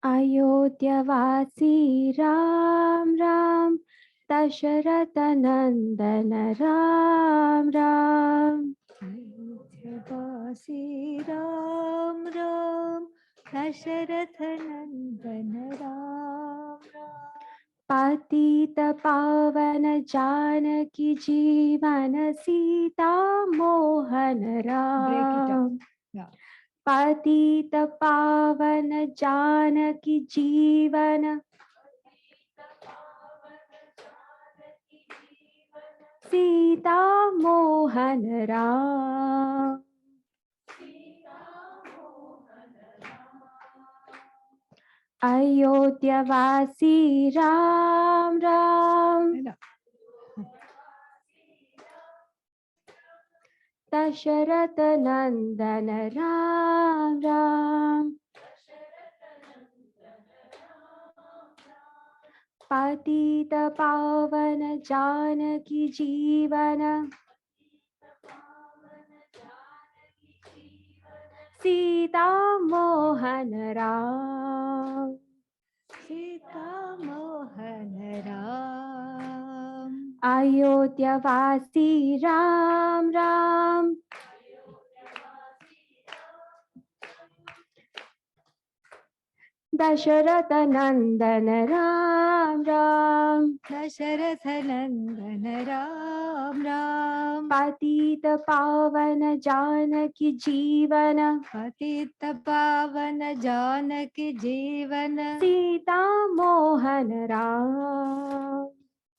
अयोध्यवासी राम राम दशरथ नंदन राम राम अयोध्यवासी राम राम दशरथ नंदन राम राम पतित पावन जानकी जीवन सीता मोहन राम पतित पावन जानकी जीवन सीता मोहन राम अयोध्यवासी राम राम दशरथ नंदन राम राम पतित पावन जानकी जीवन सीता मोहन राम सीता मोहन राम अयोध्यवासी राम राम दशरथ नंदन राम राम दशरथ नंदन राम राम पतित पावन जानकी जीवन पतित पावन जानकी जीवन सीता मोहन राम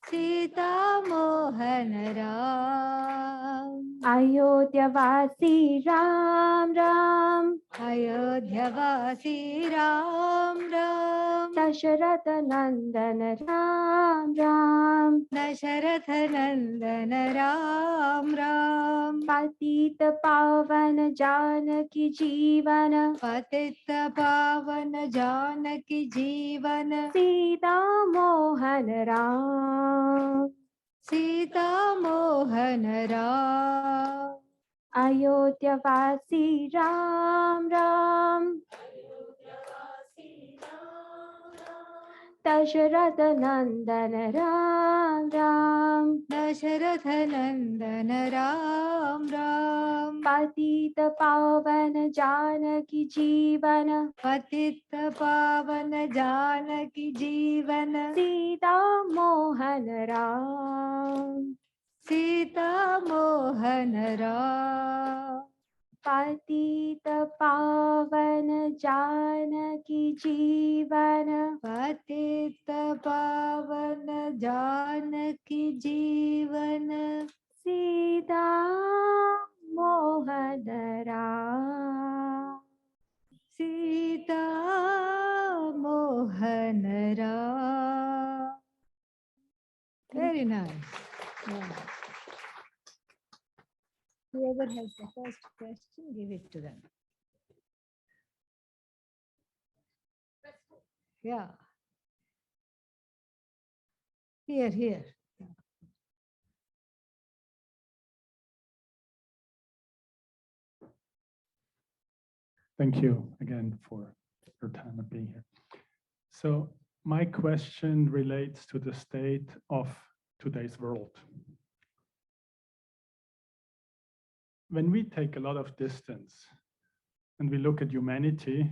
सीता मोहन राम अयोध्यवासी राम राम अयोध्यवासी राम राम दशरथ नंदन राम राम दशरथ नंदन राम राम पतित पावन जानकी जीवन पतित पावन जानकी जीवन सीता मोहन राम सीता मोहन राम अयोध्यवासी राम राम दशरथ नंदन राम राम दशरथ नंदन राम राम पतित पावन जानकी जीवन पतित पावन जानकी जीवन सीता मोहन राम सीता मोहन राम पतित पावन जानकी जीवन पतित पावन जानकी जीवन Sita Mohan Ram Sita Mohan Ram. Very nice. Yeah. Whoever has the first question, give it to them. Yeah. Here. Thank you again for your time of being here. So my question relates to the state of today's world. When we take a lot of distance and we look at humanity,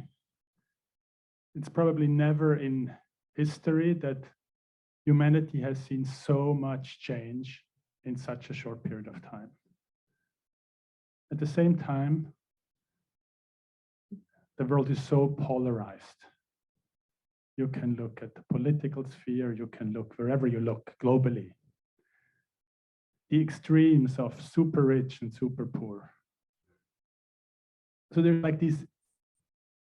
it's probably never in history that humanity has seen so much change in such a short period of time. At the same time, the world is so polarized. You can look at the political sphere, you can look wherever you look globally. The extremes of super rich and super poor. So there's like these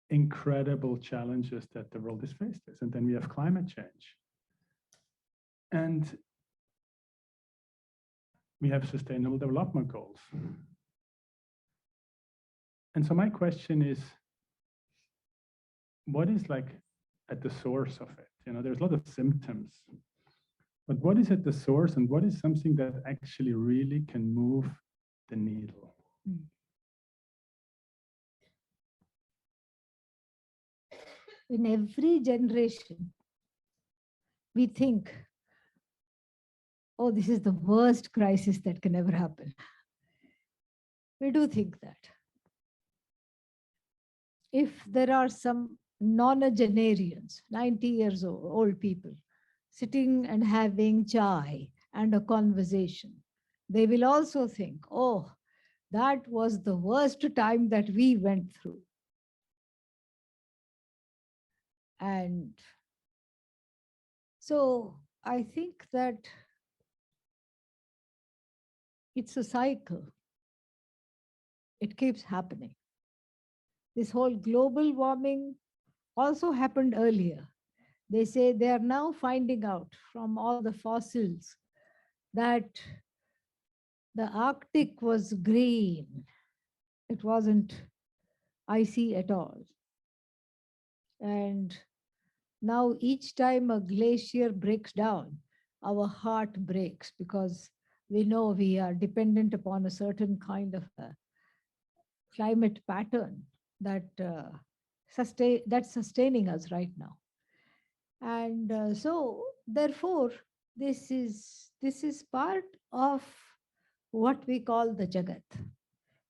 incredible challenges that the world is faced with. And then we have climate change. And we have sustainable development goals. And so my question is, what is like at the source of it? You know, there's a lot of symptoms, but what is at the source and what is something that actually really can move the needle? in every generation, we think, oh, this is the worst crisis that can ever happen. We do think that. If there are some nonagenarians, 90 years old people, sitting and having chai and a conversation, they will also think, oh, that was the worst time that we went through. And so I think that it's a cycle. It keeps happening. This whole global warming also happened earlier. They say they are now finding out from all the fossils that the Arctic was green. It wasn't icy at all. And now each time a glacier breaks down, our heart breaks because we know we are dependent upon a certain kind of a climate pattern that that's sustaining us right now. And so therefore this is part of what we call the jagat.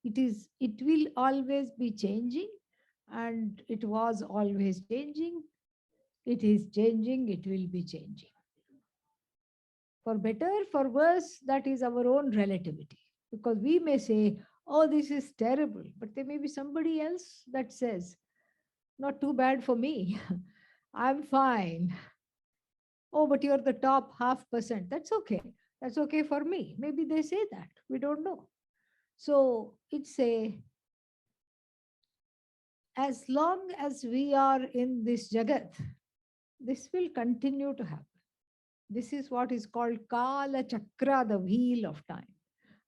It will always be changing, and it was always changing. It is changing, it will be changing. For better, for worse, that is our own relativity. Because we may say, oh, this is terrible, but there may be somebody else that says, not too bad for me. I'm fine. Oh, but you're the top 0.5%. That's okay. That's okay for me. Maybe they say that. We don't know. So it's as long as we are in this jagat, this will continue to happen. This is what is called Kala Chakra, the wheel of time.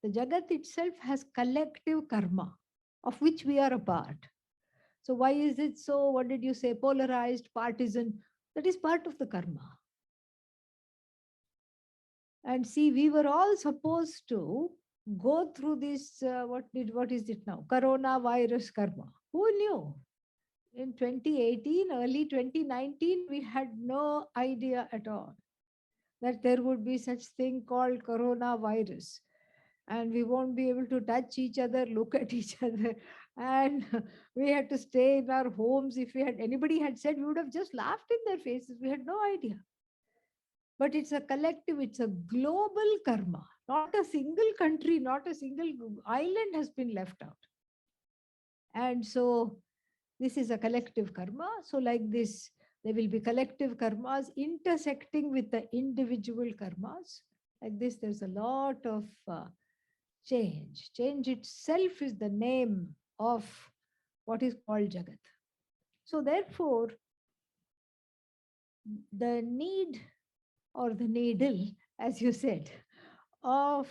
The jagat itself has collective karma, of which we are a part. So why is it so, what did you say, polarized, partisan? That is part of the karma. And see, we were all supposed to go through this, what is it now? Coronavirus karma. Who knew? In 2018, early 2019, we had no idea at all that there would be such thing called coronavirus. And we won't be able to touch each other, look at each other. And we had to stay in our homes. If anybody had said, we would have just laughed in their faces. We had no idea. But it's a collective, it's a global karma. Not a single country, not a single island has been left out. And so this is a collective karma. So like this, there will be collective karmas intersecting with the individual karmas. Like this, there's a lot of change. Change itself is the name of what is called Jagat. So therefore, the need or the needle, as you said, of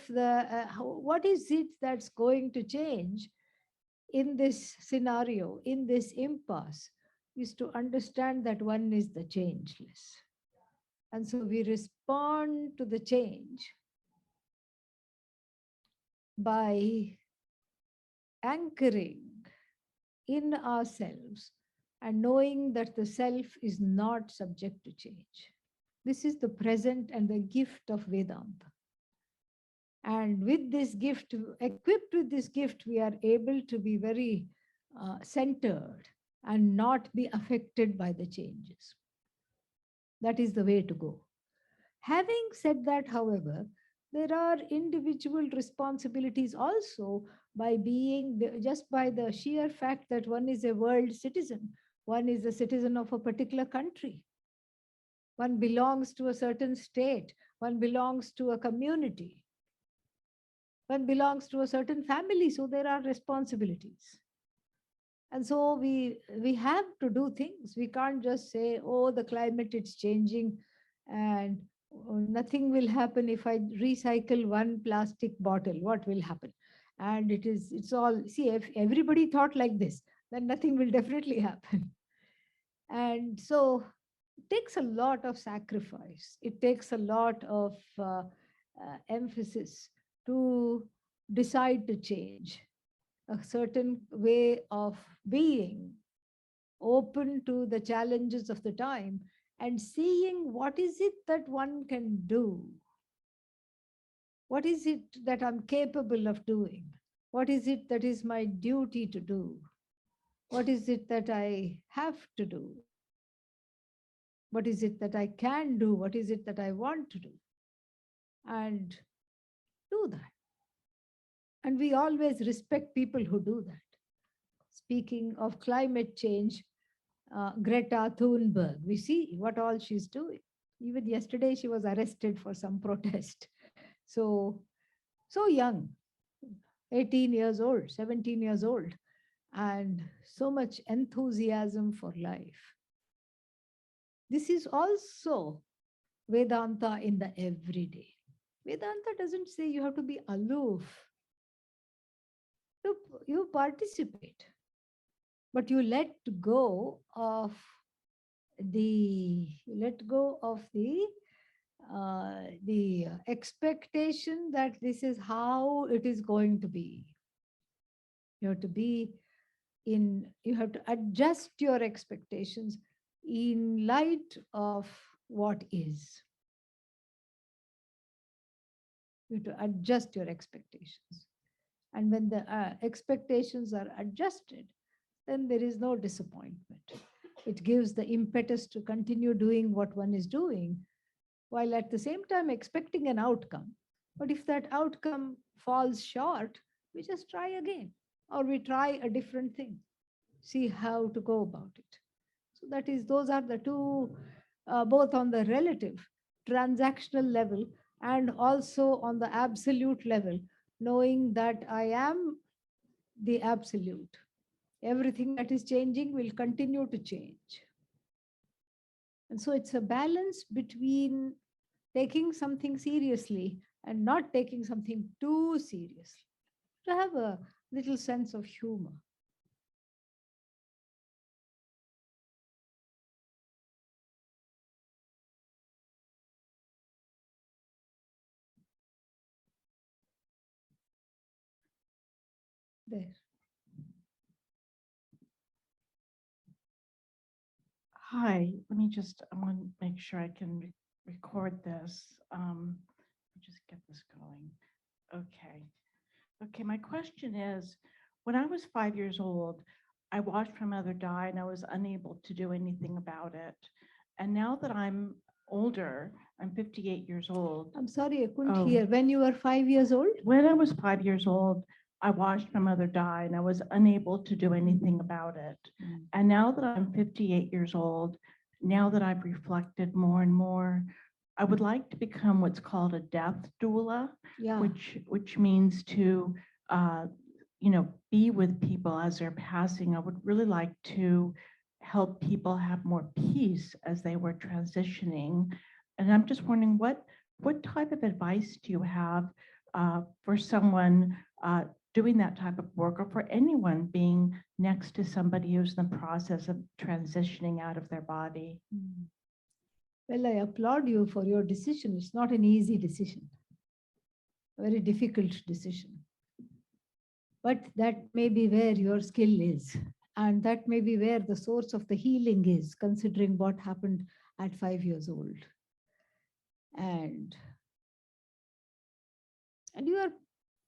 what is it that's going to change in this scenario, in this impasse, is to understand that one is the changeless. And so we respond to the change by anchoring in ourselves and knowing that the self is not subject to change. This is the present and the gift of Vedanta. And with this gift, equipped with this gift, we are able to be very centered and not be affected by the changes. That is the way to go. Having said that, however, there are individual responsibilities also by being, just by the sheer fact that one is a world citizen, one is a citizen of a particular country, one belongs to a certain state, one belongs to a community, one belongs to a certain family, so there are responsibilities. And so we have to do things. We can't just say, oh, the climate, it's changing, and nothing will happen if I recycle one plastic bottle. What will happen? And it's all, see, if everybody thought like this, then nothing will definitely happen. And so it takes a lot of sacrifice. It takes a lot of emphasis to decide to change a certain way of being open to the challenges of the time and seeing what is it that one can do. What is it that I'm capable of doing? What is it that is my duty to do? What is it that I have to do? What is it that I can do? What is it that I want to do? And do that. And we always respect people who do that. Speaking of climate change, Greta Thunberg, we see what all she's doing. Even yesterday, she was arrested for some protest. So, so young, 18 years old, 17 years old, and so much enthusiasm for life. This is also Vedanta in the everyday. Vedanta doesn't say you have to be aloof. You participate, but you let go of the expectation that this is how it is going to be. You have to be you have to adjust your expectations in light of what is. You have to adjust your expectations. And when the expectations are adjusted, then there is no disappointment. It gives the impetus to continue doing what one is doing, while at the same time expecting an outcome. But if that outcome falls short, we just try again, or we try a different thing, see how to go about it. So those are the two, both on the relative, transactional level, and also on the absolute level, knowing that I am the absolute. Everything that is changing will continue to change. And so it's a balance between taking something seriously and not taking something too seriously. To have a little sense of humor. There. Hi, I want to make sure I can record this. Just get this going. Okay. Okay, my question is, when I was 5 years old, I watched my mother die and I was unable to do anything about it. And now that I'm older, I'm 58 years old. I'm sorry, I couldn't Oh. hear. When you were 5 years old? When I was 5 years old, I watched my mother die and I was unable to do anything about it. And now that I'm 58 years old, now that I've reflected more and more, I would like to become what's called a death doula, Yeah. which means to, be with people as they're passing. I would really like to help people have more peace as they were transitioning. And I'm just wondering, what type of advice do you have for someone doing that type of work, or for anyone being next to somebody who's in the process of transitioning out of their body? Well, I applaud you for your decision. It's not an easy decision, a very difficult decision. But that may be where your skill is. And that may be where the source of the healing is, considering what happened at 5 years old. And you are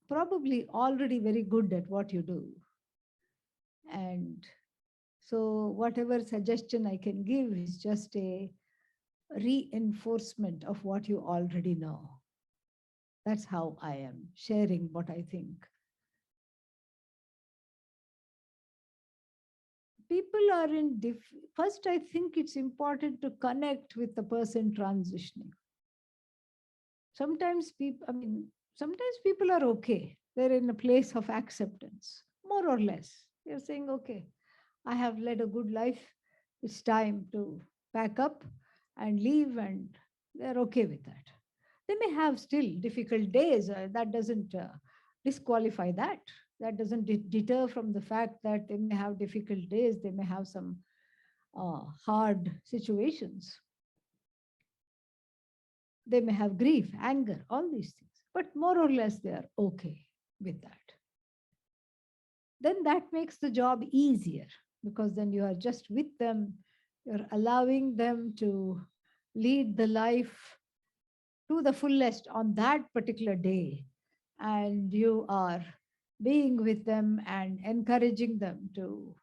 probably already very good at what you do. And so whatever suggestion I can give is just a reinforcement of what you already know. That's how I am sharing what I think. People are first, I think it's important to connect with the person transitioning. Sometimes people are okay. They're in a place of acceptance, more or less. They're saying, okay, I have led a good life. It's time to pack up and leave, and they're okay with that. They may have still difficult days. That doesn't disqualify that. That doesn't deter from the fact that they may have difficult days. They may have some hard situations. They may have grief, anger, all these things. But more or less, they are okay with that. Then that makes the job easier, because then you are just with them, you're allowing them to lead the life to the fullest on that particular day, and you are being with them and encouraging them to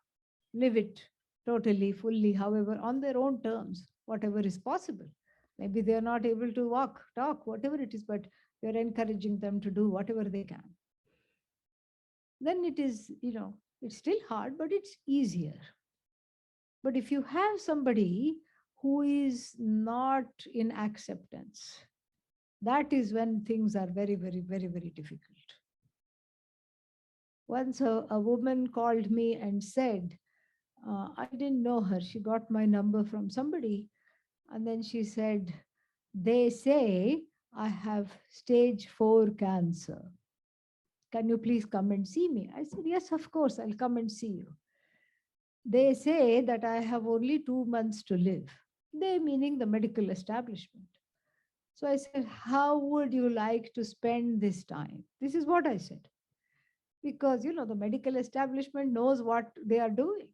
live it totally, fully, however, on their own terms, whatever is possible. Maybe they are not able to walk, talk, whatever it is, but you're encouraging them to do whatever they can. Then it is, it's still hard, but it's easier. But if you have somebody who is not in acceptance, that is when things are very, very, very, very difficult. Once a woman called me and said, I didn't know her. She got my number from somebody. And then she said, they say I have stage 4 cancer. Can you please come and see me? I said, yes, of course, I'll come and see you. They say that I have only 2 months to live. They meaning the medical establishment. So I said, how would you like to spend this time? This is what I said. Because, the medical establishment knows what they are doing.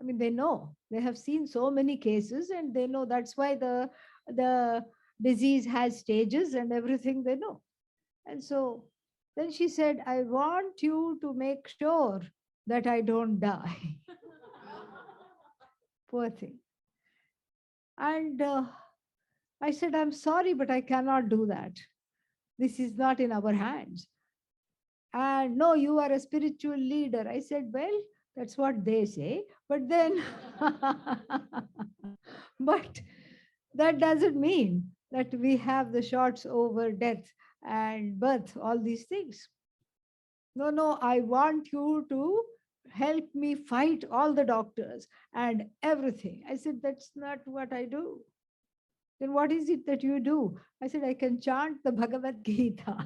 I mean, they know. They have seen so many cases and they know that's why the disease has stages and everything they know. And so then she said, I want you to make sure that I don't die. Poor thing. And I said, I'm sorry, but I cannot do that. This is not in our hands. And no, you are a spiritual leader. I said, well, that's what they say. But then, but that doesn't mean that we have the shots over death and birth, all these things. No, no, I want you to help me fight all the doctors and everything. I said, that's not what I do. Then what is it that you do? I said, I can chant the Bhagavad Gita.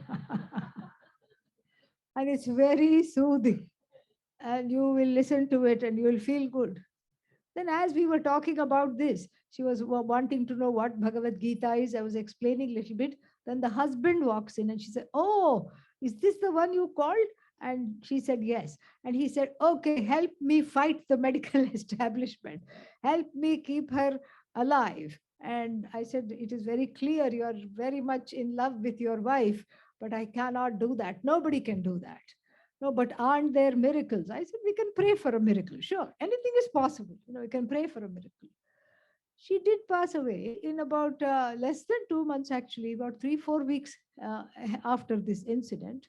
And it's very soothing. And you will listen to it and you will feel good. Then as we were talking about this, she was wanting to know what Bhagavad Gita is. I was explaining a little bit. Then the husband walks in and she said, oh, is this the one you called? And she said, yes. And he said, okay, help me fight the medical establishment. Help me keep her alive. And I said, it is very clear you are very much in love with your wife, but I cannot do that. Nobody can do that. No, but aren't there miracles? I said, we can pray for a miracle. Sure, anything is possible. We can pray for a miracle. She did pass away in about less than 2 months, actually, about 3-4 weeks after this incident.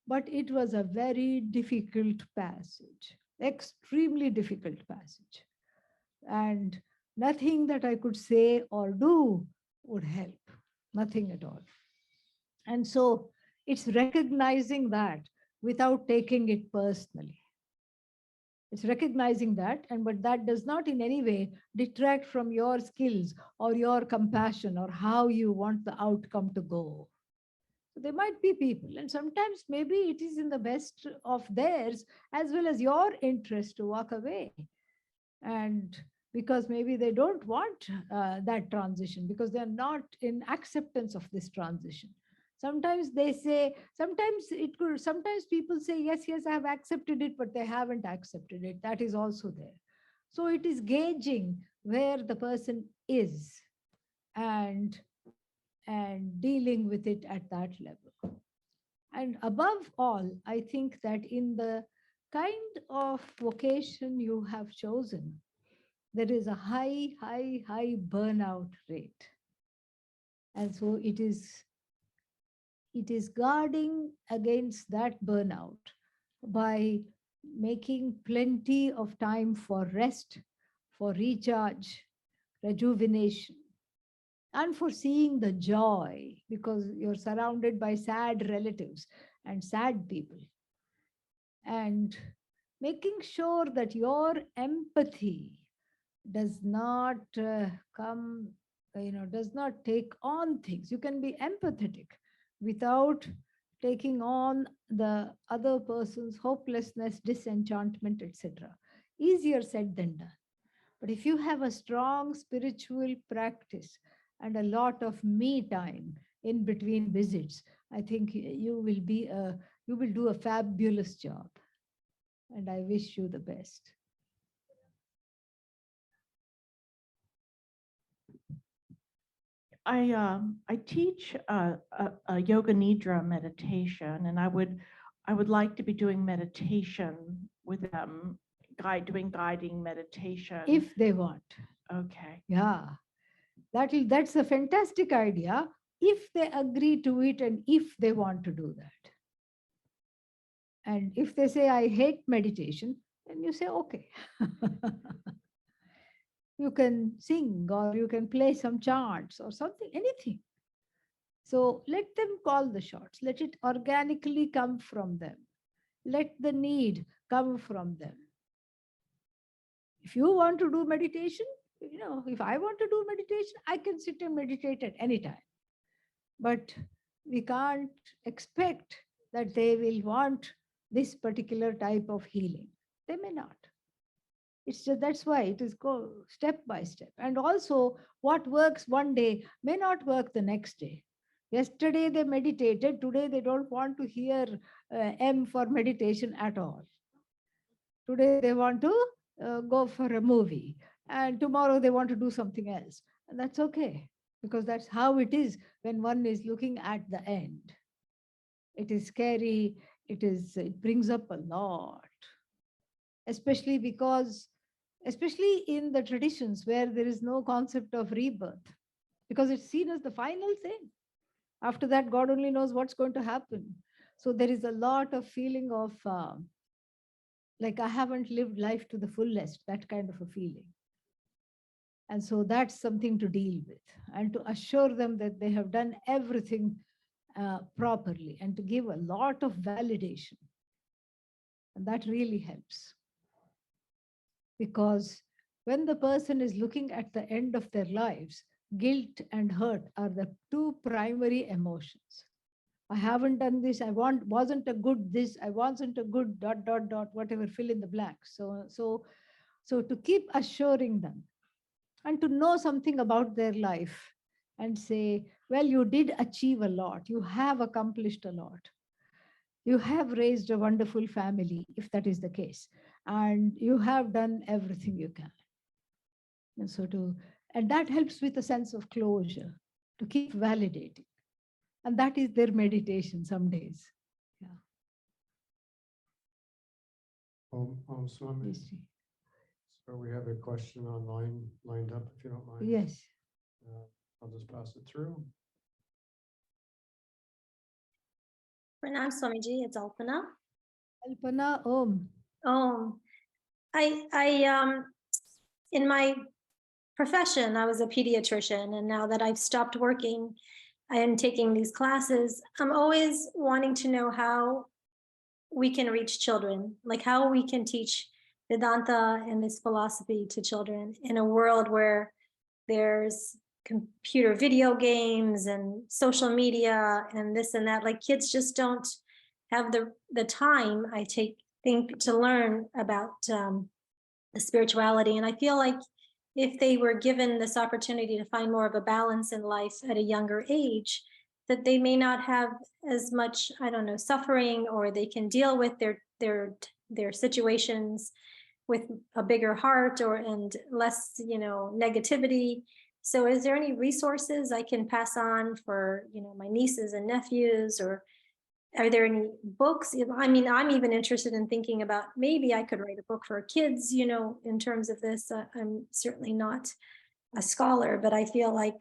But it was a very difficult passage, extremely difficult passage. And nothing that I could say or do would help, nothing at all. And so it's recognizing that without taking it personally. It's recognizing that, but that does not in any way detract from your skills or your compassion or how you want the outcome to go. So there might be people, and sometimes maybe it is in the best of theirs as well as your interest to walk away. And because maybe they don't want that transition, because they're not in acceptance of this transition. Sometimes they say, sometimes people say, yes, yes, I have accepted it, but they haven't accepted it. That is also there. So it is gauging where the person is and dealing with it at that level. And above all, I think that in the kind of vocation you have chosen, there is a high, high, high burnout rate. And so it is guarding against that burnout by making plenty of time for rest, for recharge, rejuvenation, and for seeing the joy, because you're surrounded by sad relatives and sad people. And making sure that your empathy does not does not take on things. You can be empathetic without taking on the other person's hopelessness, disenchantment, etc. Easier said than done. But if you have a strong spiritual practice and a lot of me time in between visits, I think you will do a fabulous job. And I wish you the best. I teach a yoga nidra meditation, and I would like to be doing meditation with them, doing guiding meditation. If they want. Okay. Yeah, that's a fantastic idea if they agree to it and if they want to do that. And if they say, I hate meditation, then you say, okay. You can sing or you can play some chants or something, anything. So let them call the shots. Let it organically come from them. Let the need come from them. If you want to do meditation, if I want to do meditation, I can sit and meditate at any time. But we can't expect that they will want this particular type of healing. They may not. It's just that's why it is go step by step. And also, what works one day may not work the next day. Yesterday they meditated, today they don't want to hear M for meditation at all. Today they want to go for a movie, and tomorrow they want to do something else. And that's okay, because that's how it is when one is looking at the end. It is scary, it brings up a lot, especially in the traditions where there is no concept of rebirth, because it's seen as the final thing. After that, God only knows what's going to happen. So there is a lot of feeling of like I haven't lived life to the fullest, that kind of a feeling. And so that's something to deal with, and to assure them that they have done everything properly, and to give a lot of validation. And that really helps. Because when the person is looking at the end of their lives, guilt and hurt are the two primary emotions. I haven't done this, wasn't a good this, I wasn't a good ... whatever, fill in the blanks. So to keep assuring them and to know something about their life and say, well, you did achieve a lot, you have accomplished a lot. You have raised a wonderful family, if that is the case, and you have done everything you can. And that helps with a sense of closure, to keep validating. And that is their meditation some days. Yeah. Swami. Yes, Ji. So we have a question online lined up, if you don't mind. Yes. I'll just pass it through. Pranam Swamiji, it's Alpana. Alpana Om. I in my profession, I was a pediatrician, and now that I've stopped working, I am taking these classes. I'm always wanting to know how we can reach children, like how we can teach Vedanta and this philosophy to children in a world where there's computer video games and social media and this and that. Like kids just don't have the time, I think, to learn about the spirituality. And I feel like if they were given this opportunity to find more of a balance in life at a younger age, that they may not have as much, I don't know, suffering, or they can deal with their situations with a bigger heart and less, negativity. So is there any resources I can pass on for, my nieces and nephews, or are there any books? I mean, I'm even interested in thinking about maybe I could write a book for kids, in terms of this. I'm certainly not a scholar, but I feel like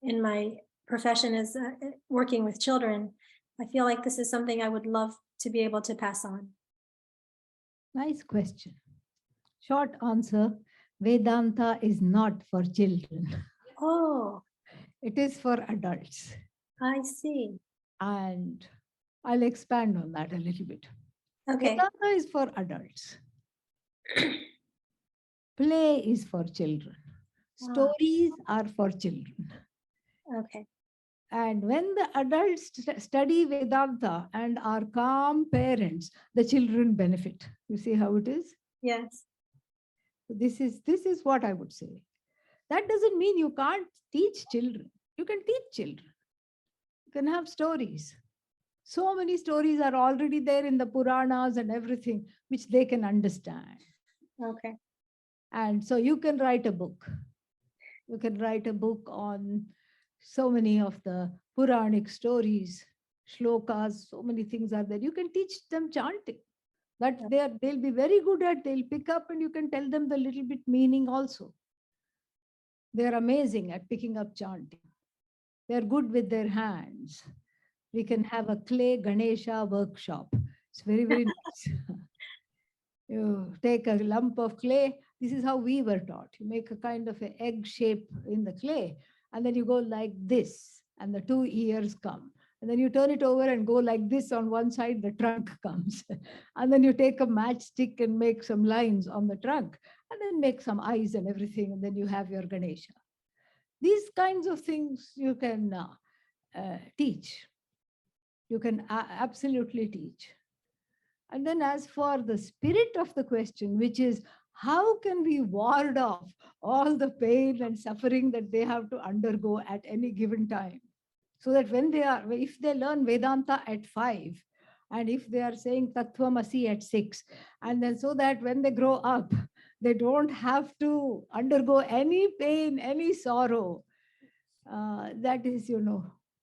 in my profession as working with children, I feel like this is something I would love to be able to pass on. Nice question. Short answer, Vedanta is not for children. Oh, It is for adults. I see. And I'll expand on that a little bit. Okay. Vedanta is for adults. Play is for children. Stories are for children. Okay. And when the adults study Vedanta and are calm parents, the children benefit. You see how it is? Yes. This is what I would say. That doesn't mean you can't teach children. You can teach children. You can have stories. So many stories are already there in the Puranas and everything, which they can understand. Okay. And so you can write a book. You can write a book on so many of the Puranic stories, shlokas, so many things are there. You can teach them chanting. That they'll be very good at, they'll pick up, and you can tell them the little bit meaning also. They're amazing at picking up chanting. They're good with their hands. We can have a clay Ganesha workshop. It's very, very nice. You take a lump of clay. This is how we were taught. You make a kind of an egg shape in the clay, and then you go like this, and the two ears come. And then you turn it over and go like this on one side, the trunk comes. And then you take a matchstick and make some lines on the trunk, and then make some eyes and everything, and then you have your Ganesha. These kinds of things you can teach. You can absolutely teach. And then as for the spirit of the question, which is how can we ward off all the pain and suffering that they have to undergo at any given time? So that when if they learn Vedanta at 5, and if they are saying Tattvamasi at 6, and then so that when they grow up, they don't have to undergo any pain, any sorrow. That is,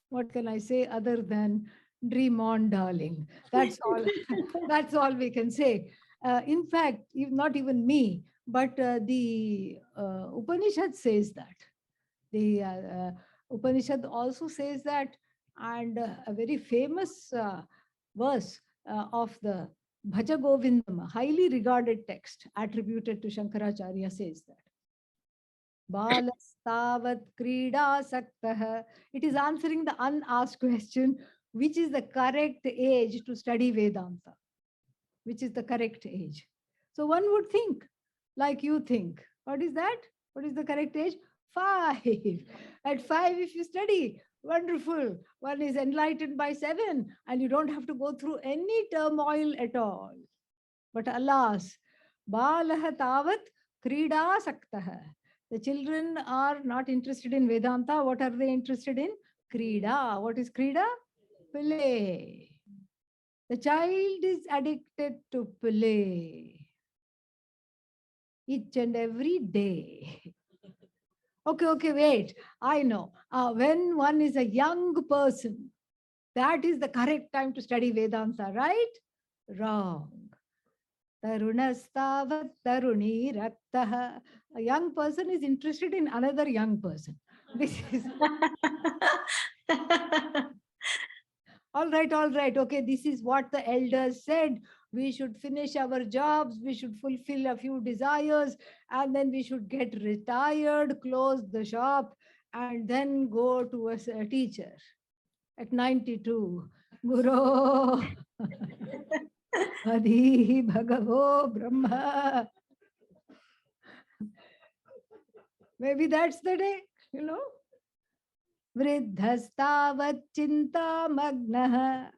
what can I say other than dream on, darling. That's all. That's all we can say. In fact, not even me, but the Upanishad says that. The Upanishad also says that, and a very famous verse of the Bhaja Govindam, highly regarded text attributed to Shankaracharya, says that. Balastavat krida saktah. It is answering the unasked question, which is the correct age to study Vedanta? Which is the correct age? So one would think, like you think, what is that? What is the correct age? 5. At 5, if you study, wonderful. One is enlightened by 7, and you don't have to go through any turmoil at all. But alas, balah tavat krida saktah. The children are not interested in Vedanta. What are they interested in? Krida. What is Krida? Play. The child is addicted to play each and every day. Okay, wait. I know. When one is a young person, that is the correct time to study Vedanta, right? Wrong. Tarunastavat taruni raktah. A young person is interested in another young person. This is all right. Okay, this is what the elders said. We should finish our jobs, we should fulfill a few desires, and then we should get retired, close the shop, and then go to a teacher at 92. Guru. Adi Bhagavo Brahma. Maybe that's the day, Vridhastavat chinta magnaha.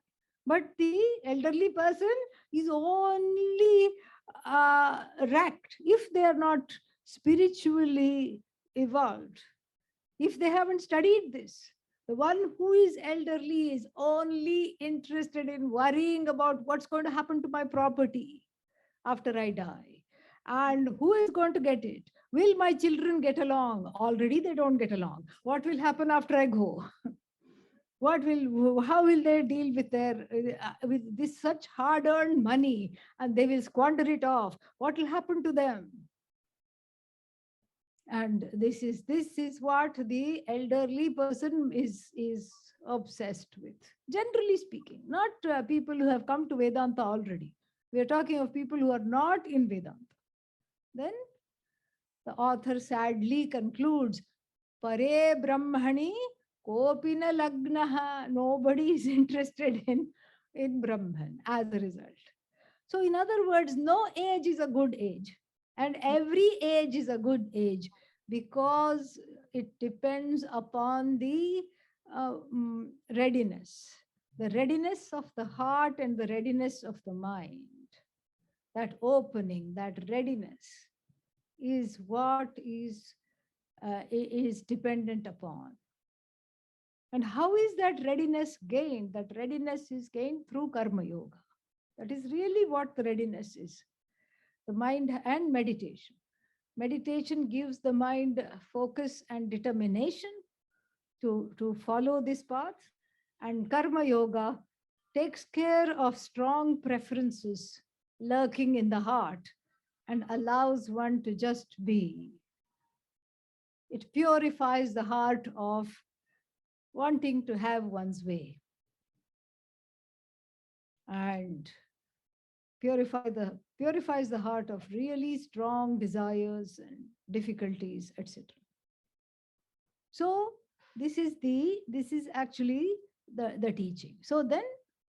But the elderly person is only racked if they are not spiritually evolved, if they haven't studied this. The one who is elderly is only interested in worrying about what's going to happen to my property after I die. And who is going to get it? Will my children get along? Already they don't get along. What will happen after I go? How will they deal with with this such hard-earned money, and they will squander it off? What will happen to them? And this is what the elderly person is obsessed with, generally speaking, not people who have come to Vedanta already. We are talking of people who are not in Vedanta. Then the author sadly concludes, Pare Brahmani Kopina Lagnaha. Nobody is interested in Brahman as a result. So in other words, no age is a good age. And every age is a good age because it depends upon the readiness. The readiness of the heart and the readiness of the mind. That opening, that readiness is what is dependent upon. And how is that readiness gained? That readiness is gained through karma yoga. That is really what the readiness is. The mind and meditation. Meditation gives the mind focus and determination. to follow this path. And Karma Yoga takes care of strong preferences lurking in the heart and allows one to just be. It purifies the heart of wanting to have one's way and purifies the heart of really strong desires and difficulties, etc. So this is actually the teaching. So then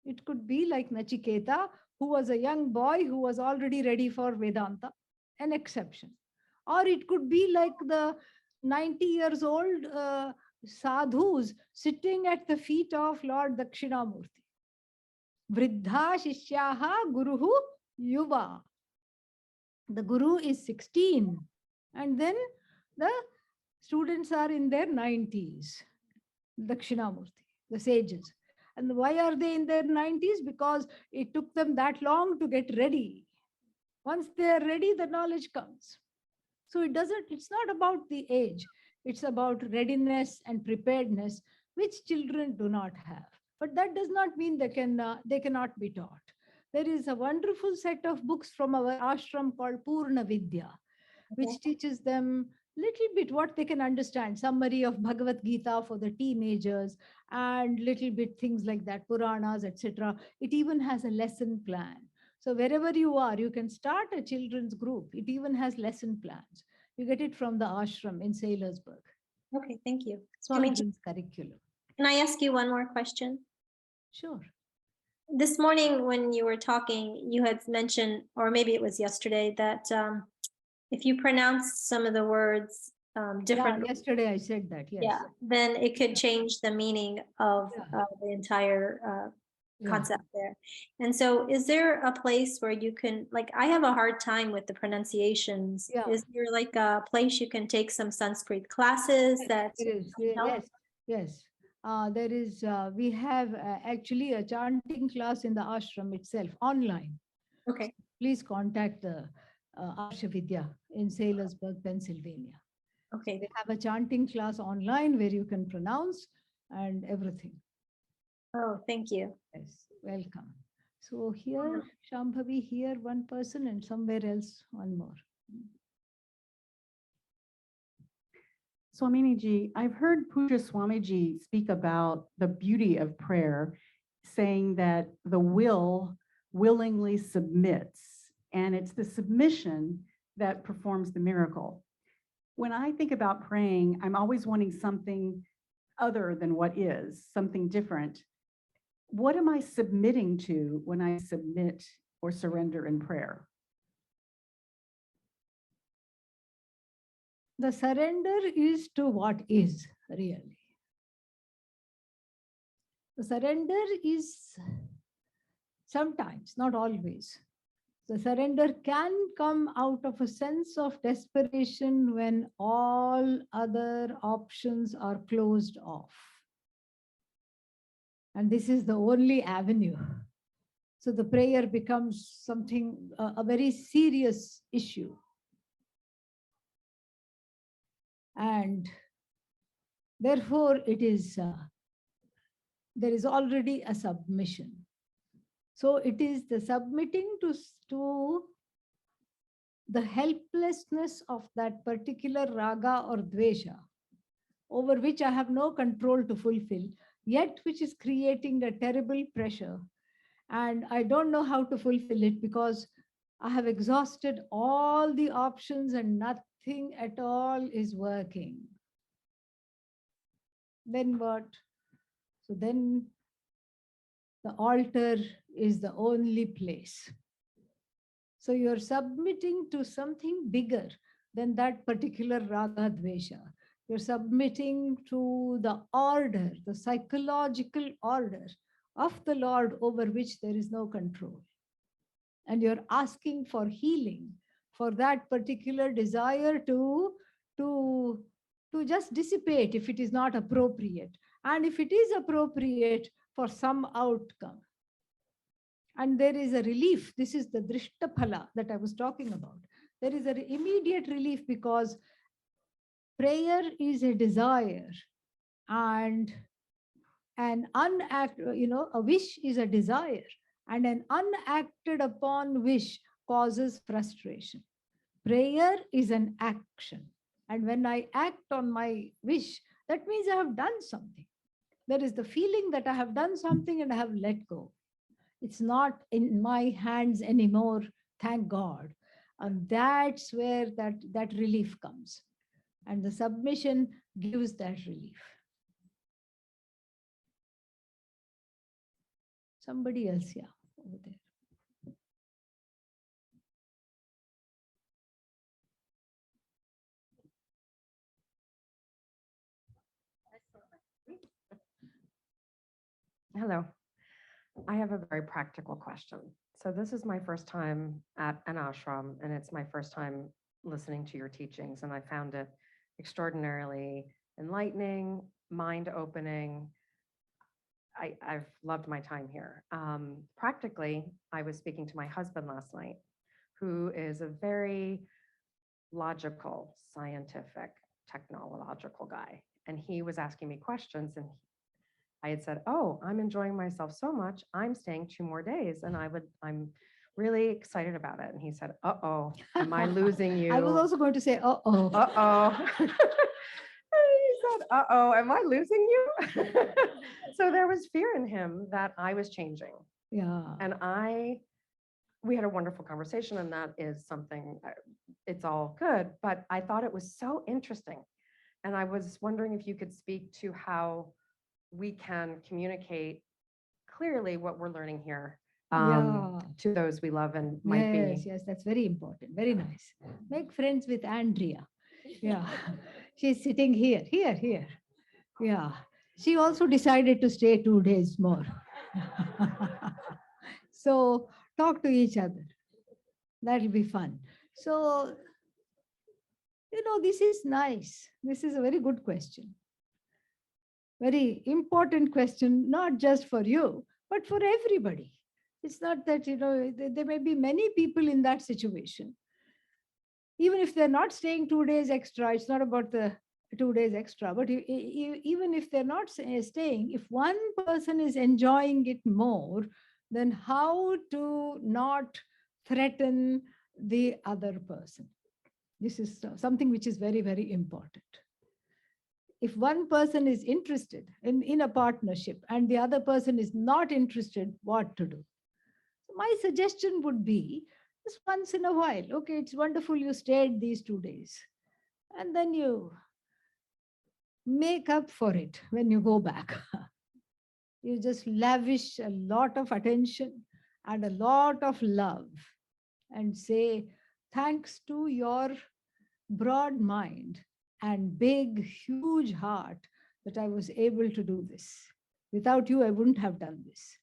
it could be like Nachiketa, who was a young boy who was already ready for Vedanta, an exception. Or it could be like the 90 years old sadhus sitting at the feet of Lord Dakshinamurti. Vriddha Shishyaha Guruhu Yuva. The Guru is 16, and then the students are in their 90s. Dakshinamurti, the sages. And why are they in their 90s? Because it took them that long to get ready. Once they are ready, the knowledge comes. So it's not about the age. It's about readiness and preparedness, which children do not have. But that does not mean they cannot be taught. There is a wonderful set of books from our ashram called Purna Vidya, which teaches them little bit what they can understand. Summary of Bhagavad Gita for the teenagers and little bit things like that, Puranas, etc. It even has a lesson plan. So wherever you are, you can start a children's group. It even has lesson plans. You get it from the ashram in Saylorsburg. Okay, thank you. Swami, Children's curriculum. can I ask you one more question? Sure. This morning when you were talking, you had mentioned, or maybe it was yesterday, that if you pronounce some of the words different, Yesterday I said that, yes. yeah, then it could change the meaning of the entire concept there. And so is there a place where you can, like, I have a hard time with the pronunciations. Yeah. Is there like a place you can take some Sanskrit classes that It is. help? Yes. There is, we have actually a chanting class in the ashram itself, online. Okay. Please contact the Arsha Vidya in Saylorsburg, Pennsylvania. Okay. They have a chanting class online where you can pronounce and everything. Oh, thank you. Yes, welcome. So here, Shambhavi, here one person, and somewhere else one more. Swamini, I've heard Puja Swamiji speak about the beauty of prayer, saying that the will willingly submits, and it's the submission that performs the miracle. When I think about praying, I'm always wanting something other than what is, something different. What am I submitting to when I submit or surrender in prayer? The surrender is to what is really. The surrender is sometimes, not always. The surrender can come out of a sense of desperation when all other options are closed off. And this is the only avenue. So the prayer becomes something, a very serious issue. And therefore, it is there is already a submission. So it is the submitting to the helplessness of that particular raga or dvesha, over which I have no control to fulfill, yet which is creating a terrible pressure. And I don't know how to fulfill it because I have exhausted all the options and nothing at all is working. Then what? So then the altar is the only place. So you're submitting to something bigger than that particular raga dvesha. You're submitting to the order, the psychological order of the Lord over which there is no control. And you're asking for healing for that particular desire to just dissipate if it is not appropriate. And if it is appropriate, for some outcome. And there is a relief. This is the drishta phala that I was talking about. There is an immediate relief because prayer is a desire And a wish is a desire, and an unacted upon wish causes frustration. Prayer is an action. And when I act on my wish, that means I have done something. There is the feeling that I have done something and I have let go. It's not in my hands anymore, thank God. And that's where that relief comes. And the submission gives that relief. Somebody else, yeah, over there. Hello. I have a very practical question. So this is my first time at an ashram, and it's my first time listening to your teachings, and I found it extraordinarily enlightening, mind-opening. I've loved my time here. Practically, I was speaking to my husband last night, who is a very logical, scientific, technological guy. And he was asking me questions, and I had said, "Oh, I'm enjoying myself so much. I'm staying 2 more days, and I'm really excited about it." And he said, "Uh-oh, am I losing you?" I was also going to say, uh-oh. Uh-oh. He said, "Uh-oh, am I losing you?" So there was fear in him that I was changing. Yeah. And we had a wonderful conversation, and that is something, it's all good, but I thought it was so interesting. And I was wondering if you could speak to how we can communicate clearly what we're learning here Yeah. to those we love and might Yes, be. yes, that's very important. Very nice. Make friends with Andrea. Yeah. She's sitting here. Yeah. She also decided to stay 2 days more. So talk to each other. That'll be fun. So, this is nice. This is a very good question. Very important question, not just for you, but for everybody. It's not that, there may be many people in that situation. Even if they're not staying 2 days extra, it's not about the 2 days extra, but even if they're not staying, if one person is enjoying it more, then how to not threaten the other person? This is something which is very, very important. If one person is interested in a partnership and the other person is not interested, what to do? So my suggestion would be just once in a while, okay, it's wonderful you stayed these 2 days. And then you make up for it when you go back. You just lavish a lot of attention and a lot of love and say, thanks to your broad mind and big, huge heart that I was able to do this. Without you, I wouldn't have done this.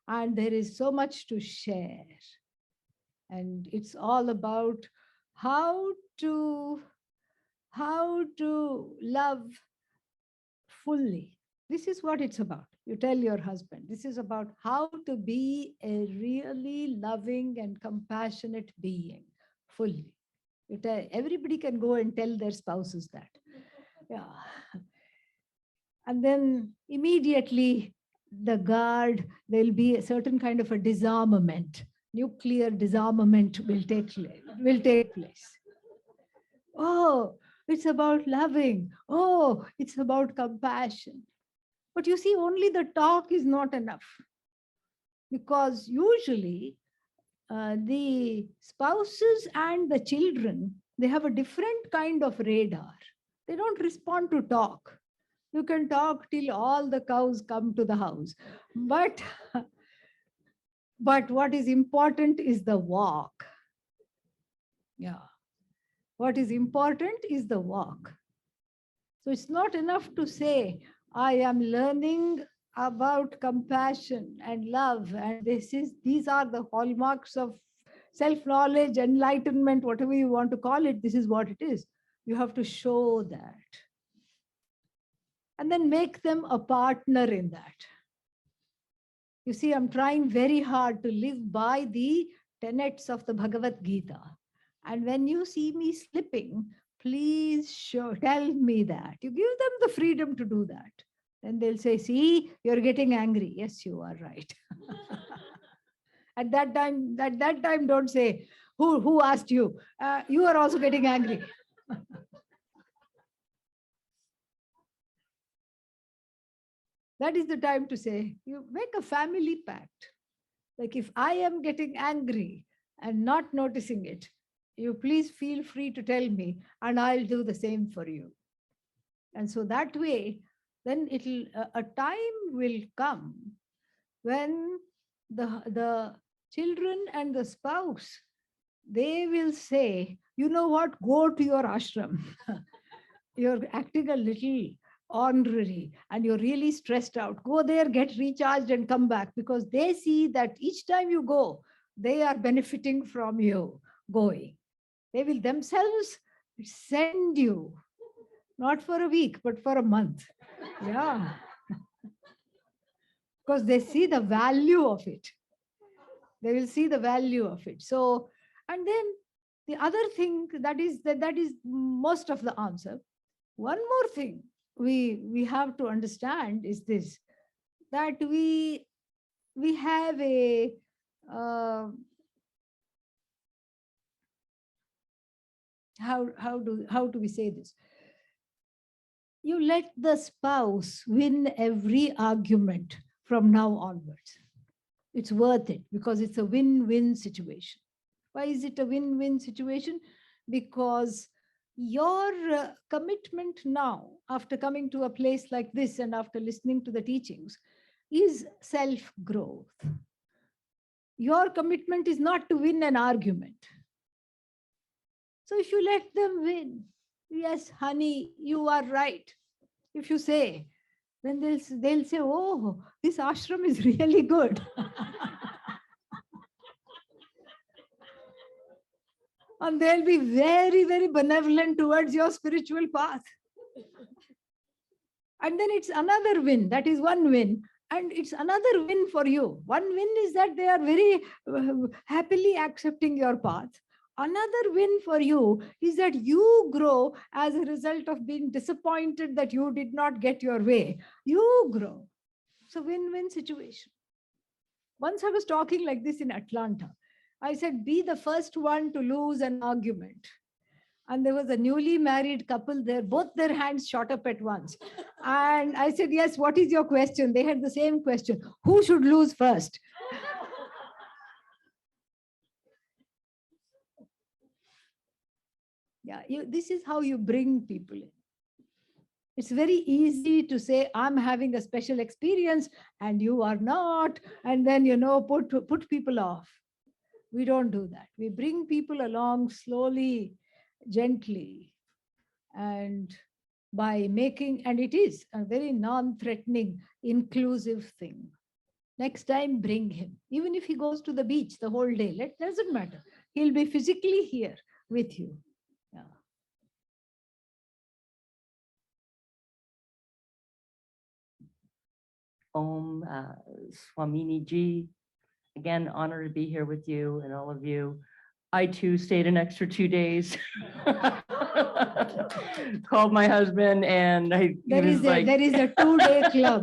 And there is so much to share. And it's all about how to love fully. This is what it's about. You tell your husband, this is about how to be a really loving and compassionate being fully. Everybody can go and tell their spouses that. Yeah. And then immediately there'll be a certain kind of a disarmament. Nuclear disarmament will take place. Oh, it's about loving. Oh, it's about compassion. But you see, only the talk is not enough. Because usually the spouses and the children, they have a different kind of radar. They don't respond to talk. You can talk till all the cows come to the house. But what is important is the walk. Yeah. What is important is the walk. So it's not enough to say, I am learning about compassion and love, and these are the hallmarks of self-knowledge, enlightenment, whatever you want to call it, this is what it is. You have to show that. And then make them a partner in that. You see, I'm trying very hard to live by the tenets of the Bhagavad Gita. And when you see me slipping, please tell me that. You give them the freedom to do that. Then they'll say, see, you're getting angry. Yes, you are right. At that time, don't say, who asked you? You are also getting angry. That is the time to say, you make a family pact. Like if I am getting angry and not noticing it, you please feel free to tell me and I'll do the same for you. And so that way, then a time will come when the children and the spouse, they will say, you know what, go to your ashram. You're acting a little ornery and you're really stressed out. Go there, get recharged and come back, because they see that each time you go, they are benefiting from you going. They will themselves send you, not for a week, but for a month. Yeah. Because they see the value of it. They will see the value of it. So, and then the other thing that is most of the answer. One more thing we have to understand is this, that we have a how do we say this? You let the spouse win every argument from now onwards. It's worth it because it's a win-win situation. Why is it a win-win situation? Because your commitment now, after coming to a place like this and after listening to the teachings, is self-growth. Your commitment is not to win an argument. So if you let them win, yes, honey, you are right. If you say, then they'll say, oh, this ashram is really good. And they'll be very, very benevolent towards your spiritual path. And then it's another win. That is one win. And it's another win for you. One win is that they are very happily accepting your path. Another win for you is that you grow as a result of being disappointed that you did not get your way. You grow. It's a win-win situation. Once I was talking like this in Atlanta. I said, be the first one to lose an argument. And there was a newly married couple there, both their hands shot up at once. And I said, yes, what is your question? They had the same question. Who should lose first? Yeah, this is how you bring people in. It's very easy to say, I'm having a special experience and you are not. And then, put people off. We don't do that. We bring people along slowly, gently, and by making, and it is a very non-threatening, inclusive thing. Next time, bring him. Even if he goes to the beach the whole day, it doesn't matter. He'll be physically here with you. Yeah. Om Swamini Ji. Again, honor to be here with you and all of you. I too stayed an extra 2 days. Called my husband and there is a 2-day club.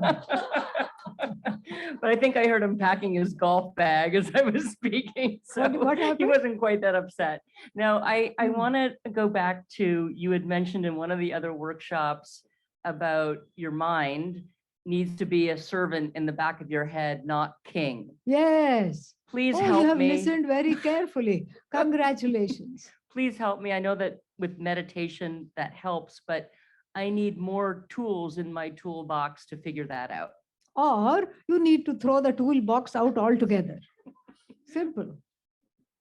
But I think I heard him packing his golf bag as I was speaking. So what happened? He wasn't quite that upset. Now, I want to go back to, you had mentioned in one of the other workshops about your mind needs to be a servant in the back of your head, not king. Yes. Please help me. You have listened very carefully. Congratulations. Please help me. I know that with meditation that helps, but I need more tools in my toolbox to figure that out. Or you need to throw the toolbox out altogether. Simple.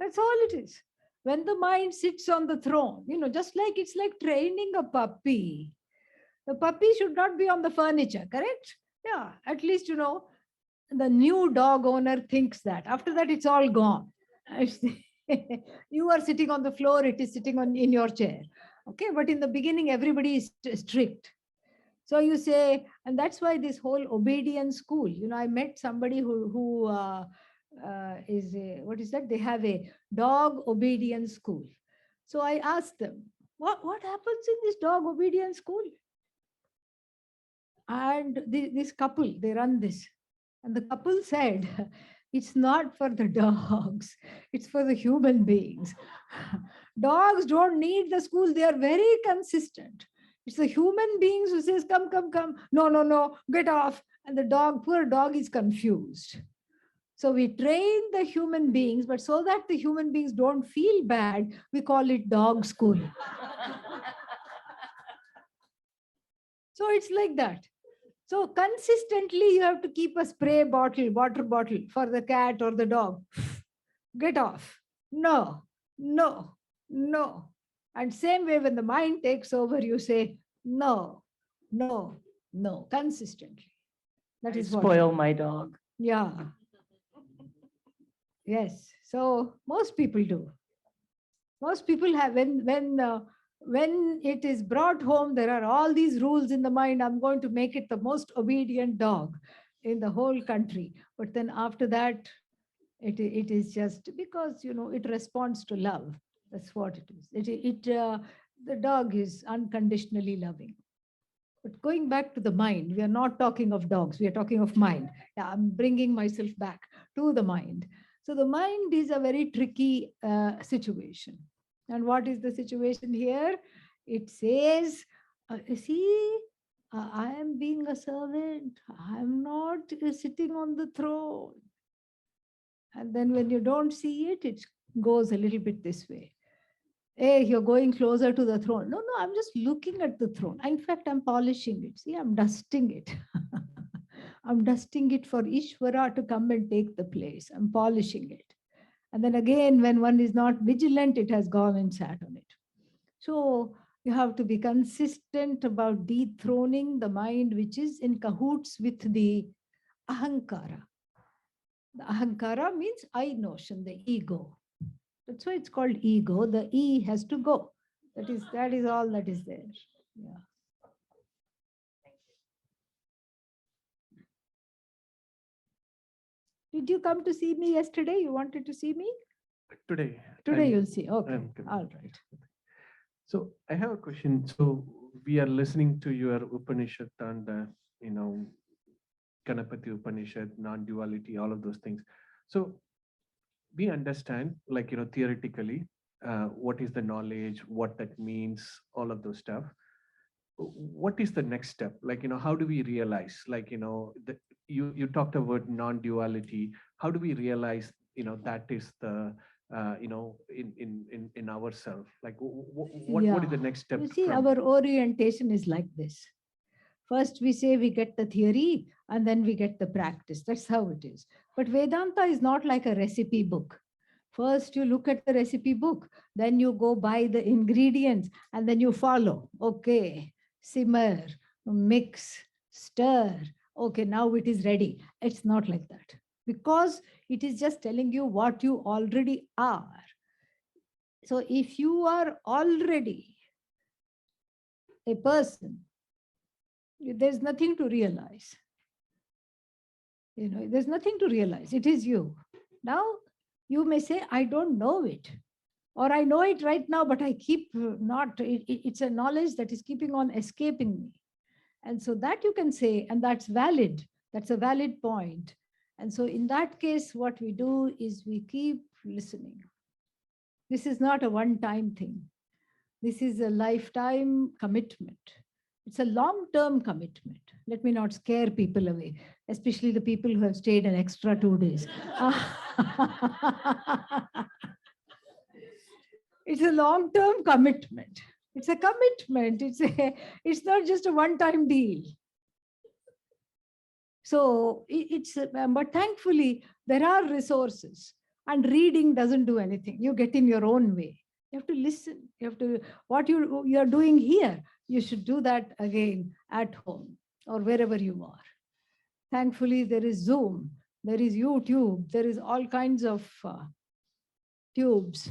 That's all it is. When the mind sits on the throne, just like it's like training a puppy. The puppy should not be on the furniture, correct? Yeah, at least, the new dog owner thinks that. After that, it's all gone. You are sitting on the floor, it is sitting in your chair. Okay, but in the beginning, everybody is strict. So you say, and that's why this whole obedience school, I met somebody who is what is that? They have a dog obedience school. So I asked them, what happens in this dog obedience school? And this couple, they run this. And the couple said, it's not for the dogs, it's for the human beings. Dogs don't need the school, they are very consistent. It's the human beings who says, come, come, come. No, no, no, get off. And the dog, poor dog, is confused. So we train the human beings, but so that the human beings don't feel bad, we call it dog school. So it's like that. So consistently, you have to keep a spray bottle, water bottle for the cat or the dog. Get off. No, no, no. And same way, when the mind takes over, you say, no, no, no, consistently. That I is what. spoil my dog. Yeah. Yes. So most people do. Most people have, when it is brought home, there are all these rules in the mind. I'm going to make it the most obedient dog in the whole country. But then after that, it is just because, it responds to love. That's what it is. The dog is unconditionally loving. But going back to the mind, we are not talking of dogs. We are talking of mind. Yeah, I'm bringing myself back to the mind. So the mind is a very tricky situation. And what is the situation here? It says, see, I am being a servant. I'm not sitting on the throne. And then when you don't see it, it goes a little bit this way. Hey, you're going closer to the throne. No, no, I'm just looking at the throne. In fact, I'm polishing it. See, I'm dusting it. I'm dusting it for Ishvara to come and take the place. I'm polishing it. And then again, when one is not vigilant, it has gone and sat on it. So you have to be consistent about dethroning the mind, which is in cahoots with the ahankara. The ahankara means I notion, the ego. That's why it's called ego. The E has to go. That is all that is there. Yeah. Did you come to see me yesterday? You wanted to see me? Today. Today I'm- you'll see. Okay. I'm coming. All right. So I have a question. So we are listening to your Upanishad and, Ganapati Upanishad, non-duality, all of those things. So we understand, theoretically, what is the knowledge, what that means, all of those stuff. What is the next step? How do we realize, you talked about non-duality. How do we realize, that is the, in ourselves? What is the Yeah. next step? You see, our orientation is like this. First, we say we get the theory and then we get the practice. That's how it is. But Vedanta is not like a recipe book. First, you look at the recipe book, then you go buy the ingredients and then you follow. Okay, simmer, mix, stir. Okay, now it is ready. It's not like that because it is just telling you what you already are. So if you are already a person, there's nothing to realize. There's nothing to realize. It is you. Now, you may say, I don't know it. Or I know it right now, but I keep not. It's a knowledge that is keeping on escaping me. And so that you can say, and that's valid. That's a valid point. And so in that case, what we do is we keep listening. This is not a one-time thing. This is a lifetime commitment. It's a long-term commitment. Let me not scare people away, especially the people who have stayed an extra 2 days. It's a long-term commitment. It's a commitment. It's not just a one-time deal. So but thankfully, there are resources, and reading doesn't do anything. You get in your own way. You have to listen. You have to, what you're doing here, you should do that again at home or wherever you are. Thankfully, there is Zoom, there is YouTube, there is all kinds of tubes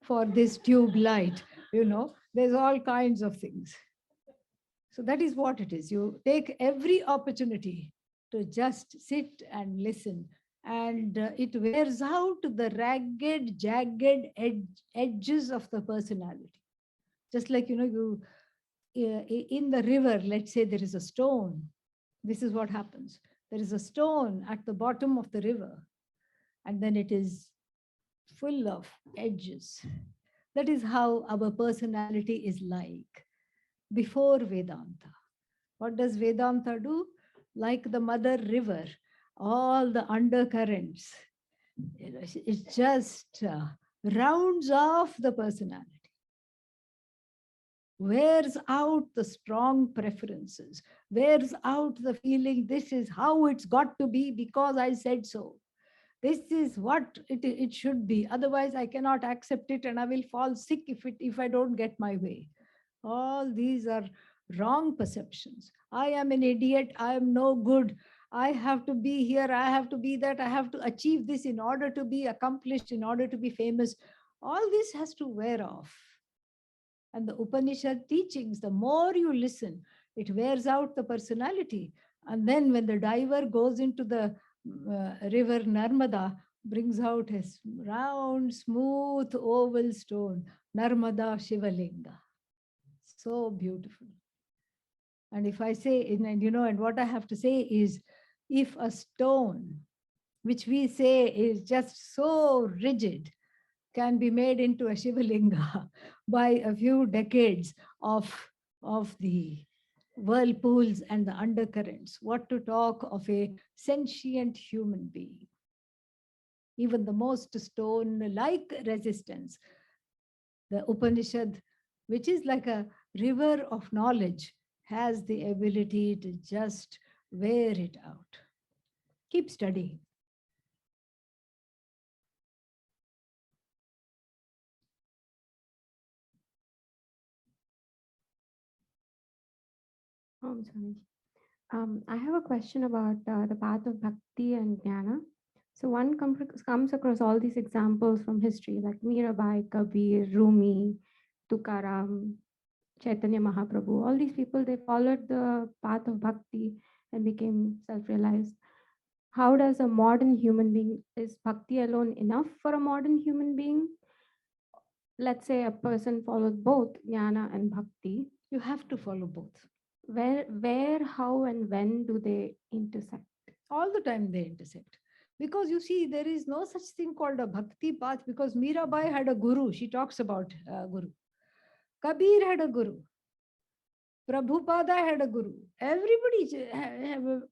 for this tube light, there's all kinds of things. So that is what it is. You take every opportunity to just sit and listen, and it wears out the ragged, jagged edges of the personality. Just like, you in the river, let's say there is a stone. This is what happens. There is a stone at the bottom of the river, and then it is full of edges. That is how our personality is like before Vedanta. What does Vedanta do? Like the mother river, all the undercurrents, it just rounds off the personality, wears out the strong preferences, wears out the feeling this is how it's got to be because I said so. This is what it should be. Otherwise, I cannot accept it and I will fall sick if I don't get my way. All these are wrong perceptions. I am an idiot. I am no good. I have to be here. I have to be that. I have to achieve this in order to be accomplished, in order to be famous. All this has to wear off. And the Upanishad teachings, the more you listen, it wears out the personality. And then when the diver goes into the river Narmada, brings out a round, smooth, oval stone, Narmada Shivalinga. So beautiful. And if I say, and what I have to say is, if a stone, which we say is just so rigid, can be made into a Shivalinga by a few decades of the whirlpools and the undercurrents, what to talk of a sentient human being? Even the most stone-like resistance, the Upanishad, which is like a river of knowledge, has the ability to just wear it out. Keep studying. Swamiji. I have a question about the path of bhakti and jnana. So one comes across all these examples from history, like Mirabai, Kabir, Rumi, Tukaram, Chaitanya Mahaprabhu. All these people, they followed the path of bhakti and became self-realized. How does a modern human being, is bhakti alone enough for a modern human being? Let's say a person follows both jnana and bhakti. You have to follow both. Where, how, and when do they intersect? All the time they intersect. Because you see, there is no such thing called a bhakti path, because Mirabai had a guru. She talks about guru. Kabir had a guru. Prabhupada had a guru. Everybody,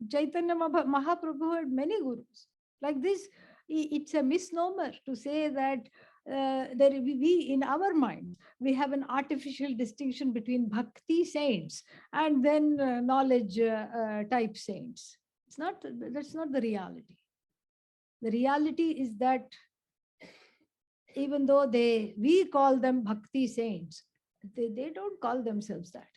Chaitanya Mahaprabhu had many gurus. Like this, it's a misnomer to say that we, in our mind, we have an artificial distinction between bhakti saints and then knowledge type saints. That's not the reality. The reality is that even though we call them bhakti saints, they don't call themselves that.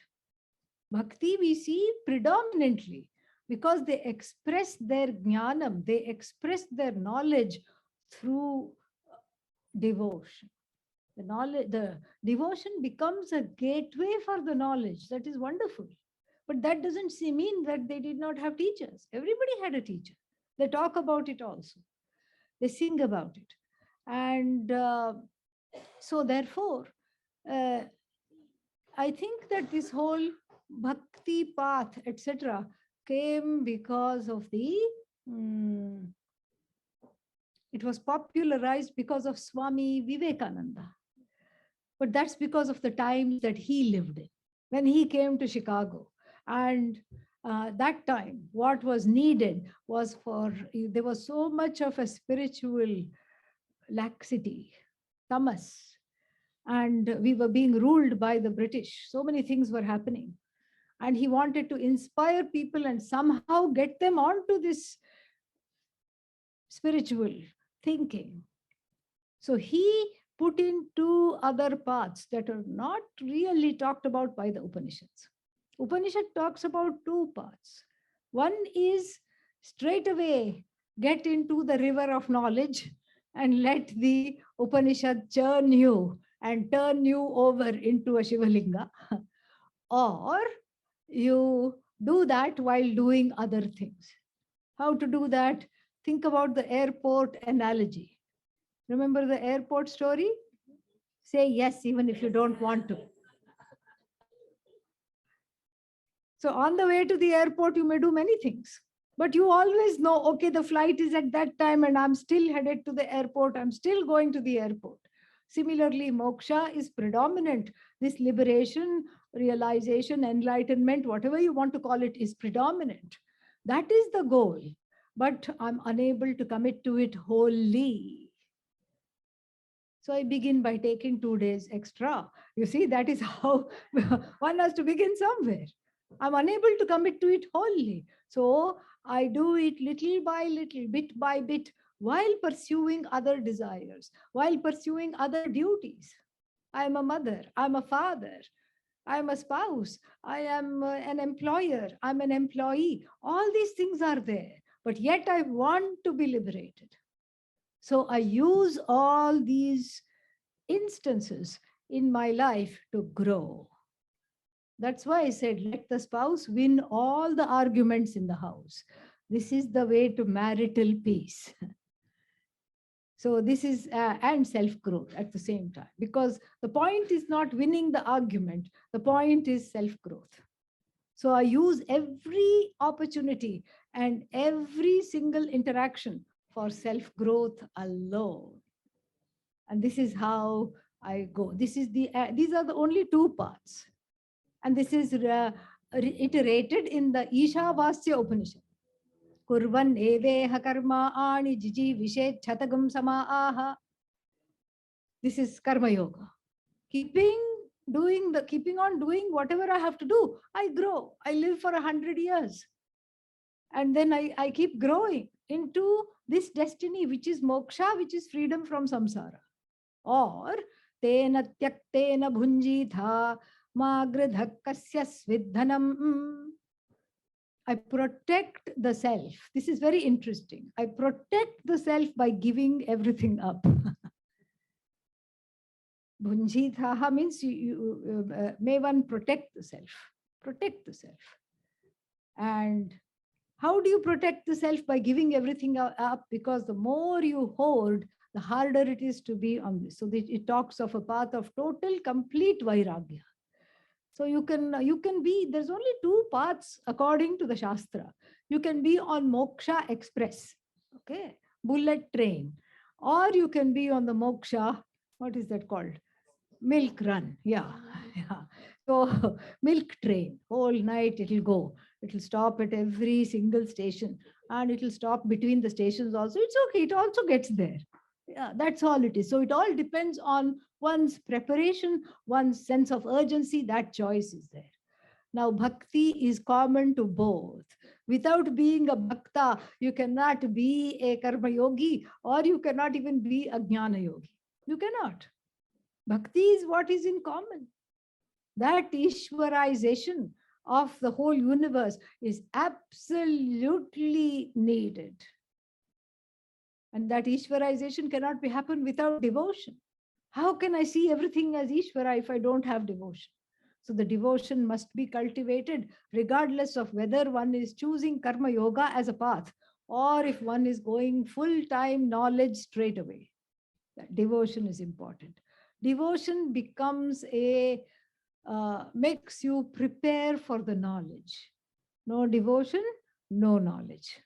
Bhakti we see predominantly because they express their jnanam, they express their knowledge through devotion. The devotion becomes a gateway for the knowledge. That is wonderful. But that doesn't mean that they did not have teachers. Everybody had a teacher. They talk about it also. They sing about it. And so therefore, I think that this whole bhakti path, etc., came because of it was popularized because of Swami Vivekananda. But that's because of the times that he lived in. When he came to Chicago, and that time, what was needed was there was so much of a spiritual laxity, tamas, and we were being ruled by the British. So many things were happening. And he wanted to inspire people and somehow get them onto this spiritual thinking. So he put in two other paths that are not really talked about by the Upanishads. Upanishad talks about two paths. One is straight away get into the river of knowledge and let the Upanishad churn you and turn you over into a Shivalinga. Or you do that while doing other things. How to do that? Think about the airport analogy. Remember the airport story? Say yes, even if you don't want to. So on the way to the airport, you may do many things, but you always know, okay, the flight is at that time and I'm still headed to the airport. I'm still going to the airport. Similarly, moksha is predominant. This liberation, realization, enlightenment, whatever you want to call it, is predominant. That is the goal, but I'm unable to commit to it wholly. So I begin by taking 2 days extra. You see, that is how one has to begin somewhere. I'm unable to commit to it wholly. So I do it little by little, bit by bit, while pursuing other desires, while pursuing other duties. I'm a mother, I'm a father, I'm a spouse, I am an employer, I'm an employee. All these things are there, but yet I want to be liberated. So I use all these instances in my life to grow. That's why I said, let the spouse win all the arguments in the house. This is the way to marital peace. So this is, and self-growth at the same time, because the point is not winning the argument. The point is self-growth. So I use every opportunity and every single interaction for self-growth alone. And this is how I go. These are the only 2 parts. And this is reiterated in the Ishavasya Upanishad. Kurvan eveha karma ani jiji vishet chatagam sama aha. This is karma yoga. Keeping on doing whatever I have to do, I grow. I live for 100 years. And then I keep growing into this destiny, which is moksha, which is freedom from samsara. Or tena tyaktena bhunjitha magradha kasya svidhanam. I protect the self. This is very interesting. I protect the self by giving everything up. Bhunjitha means may one protect the self. Protect the self. And how do you protect the self? By giving everything up, because the more you hoard, the harder it is to be on this. So it talks of a path of total, complete vairagya. So you can be, there's only 2 paths according to the Shastra. You can be on Moksha Express, okay, bullet train, or you can be on the Moksha, what is that called? Milk run, yeah. So milk train, whole night it'll go. It'll stop at every single station, and it'll stop between the stations also. It's okay, it also gets there. Yeah, that's all it is. So it all depends on one's preparation, one's sense of urgency. That choice is there. Now, bhakti is common to both. Without being a bhakta, you cannot be a karma yogi, or you cannot even be a jnana yogi. You cannot. Bhakti is what is in common. That Ishwarization of the whole universe is absolutely needed. And that Ishwarization cannot be happen without devotion. How can I see everything as Ishvara if I don't have devotion? So the devotion must be cultivated regardless of whether one is choosing karma yoga as a path, or if one is going full-time knowledge straight away. That devotion is important. Devotion becomes makes you prepare for the knowledge. No devotion, no knowledge.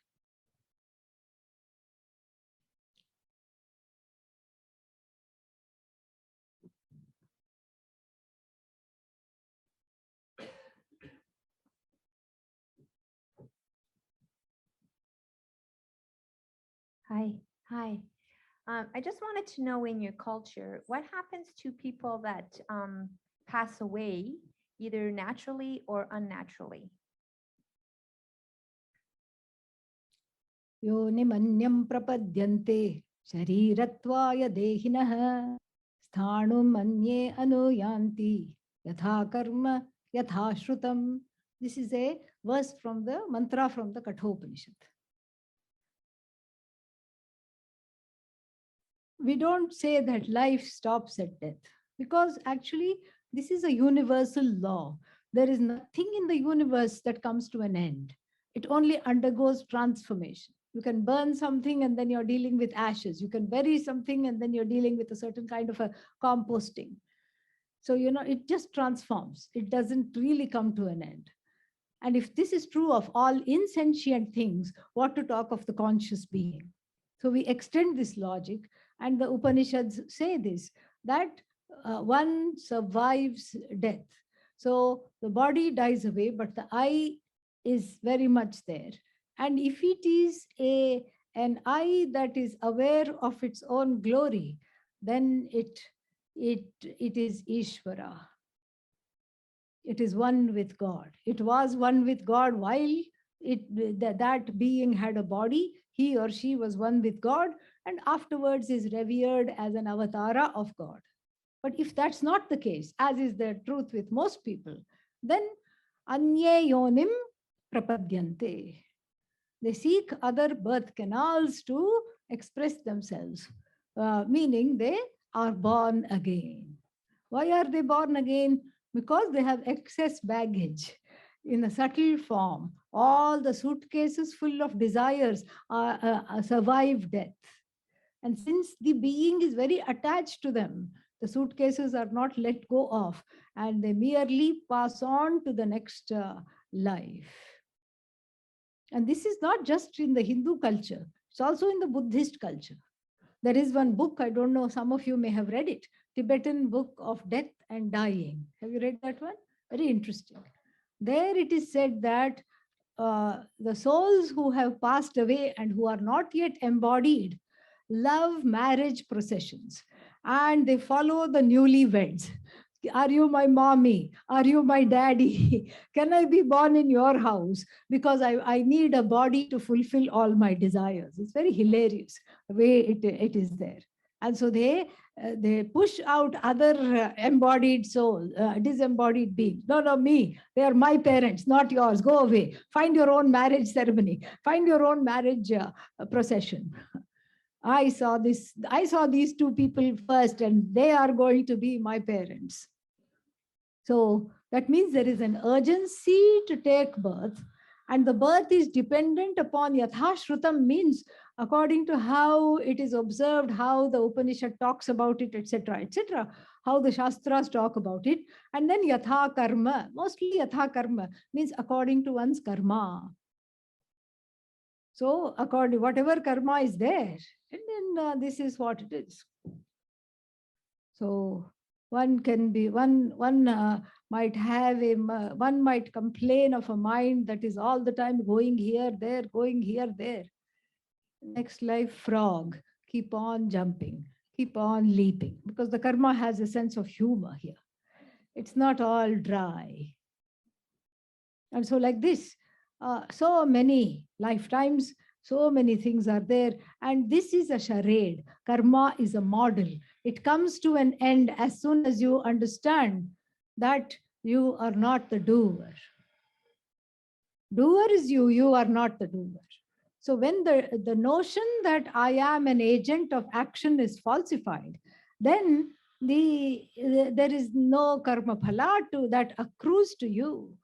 Hi. I just wanted to know, in your culture, what happens to people that pass away, either naturally or unnaturally? Yonimanyam prapadyante sharirattvaya dehinah sthanum manye anuyanti yatha karma yatha shrutam. This is a verse from the mantra from the Kathopanishad. We don't say that life stops at death, because actually this is a universal law. There is nothing in the universe that comes to an end. It only undergoes transformation. You can burn something and then you're dealing with ashes. You can bury something and then you're dealing with a certain kind of a composting. So, it just transforms. It doesn't really come to an end. And if this is true of all insentient things, what to talk of the conscious being? So we extend this logic, and the Upanishads say this, that one survives death. So the body dies away, but the I is very much there. And if it is an I that is aware of its own glory, then it is Ishvara. It is one with God. It was one with God while that being had a body. He or she was one with God, and afterwards is revered as an avatara of God. But if that's not the case, as is the truth with most people, then anye yonim prapadyante. They seek other birth canals to express themselves, meaning they are born again. Why are they born again? Because they have excess baggage in a subtle form. All the suitcases full of desires survive death. And since the being is very attached to them, the suitcases are not let go of, and they merely pass on to the next life. And this is not just in the Hindu culture, it's also in the Buddhist culture. There is one book, I don't know, some of you may have read it, Tibetan Book of Death and Dying. Have you read that one? Very interesting. There it is said that the souls who have passed away and who are not yet embodied love marriage processions, and they follow the newlyweds. Are you my mommy? Are you my daddy? Can I be born in your house? Because I need a body to fulfill all my desires. It's very hilarious the way it is there. And so they push out other embodied souls, disembodied beings. No, me. They are my parents, not yours. Go away. Find your own marriage ceremony. Find your own marriage procession. I saw these two people first, and they are going to be my parents. So that means there is an urgency to take birth, and the birth is dependent upon yathashrutam, means according to how it is observed, how the Upanishad talks about it, etc., how the Shastras talk about it, and then yatha karma, mostly yatha karma, means according to one's karma. So according whatever karma is there, and then this is what it is. So one might have one might complain of a mind that is all the time going here, there, going here, there. Next life, frog, keep on jumping, keep on leaping, because the karma has a sense of humor here. It's not all dry. And so like this, so many lifetimes, so many things are there. And this is a charade. Karma is a model. It comes to an end as soon as you understand that you are not the doer. Doer is you, you are not the doer. So when the notion that I am an agent of action is falsified, then there is no karma phala that accrues to you.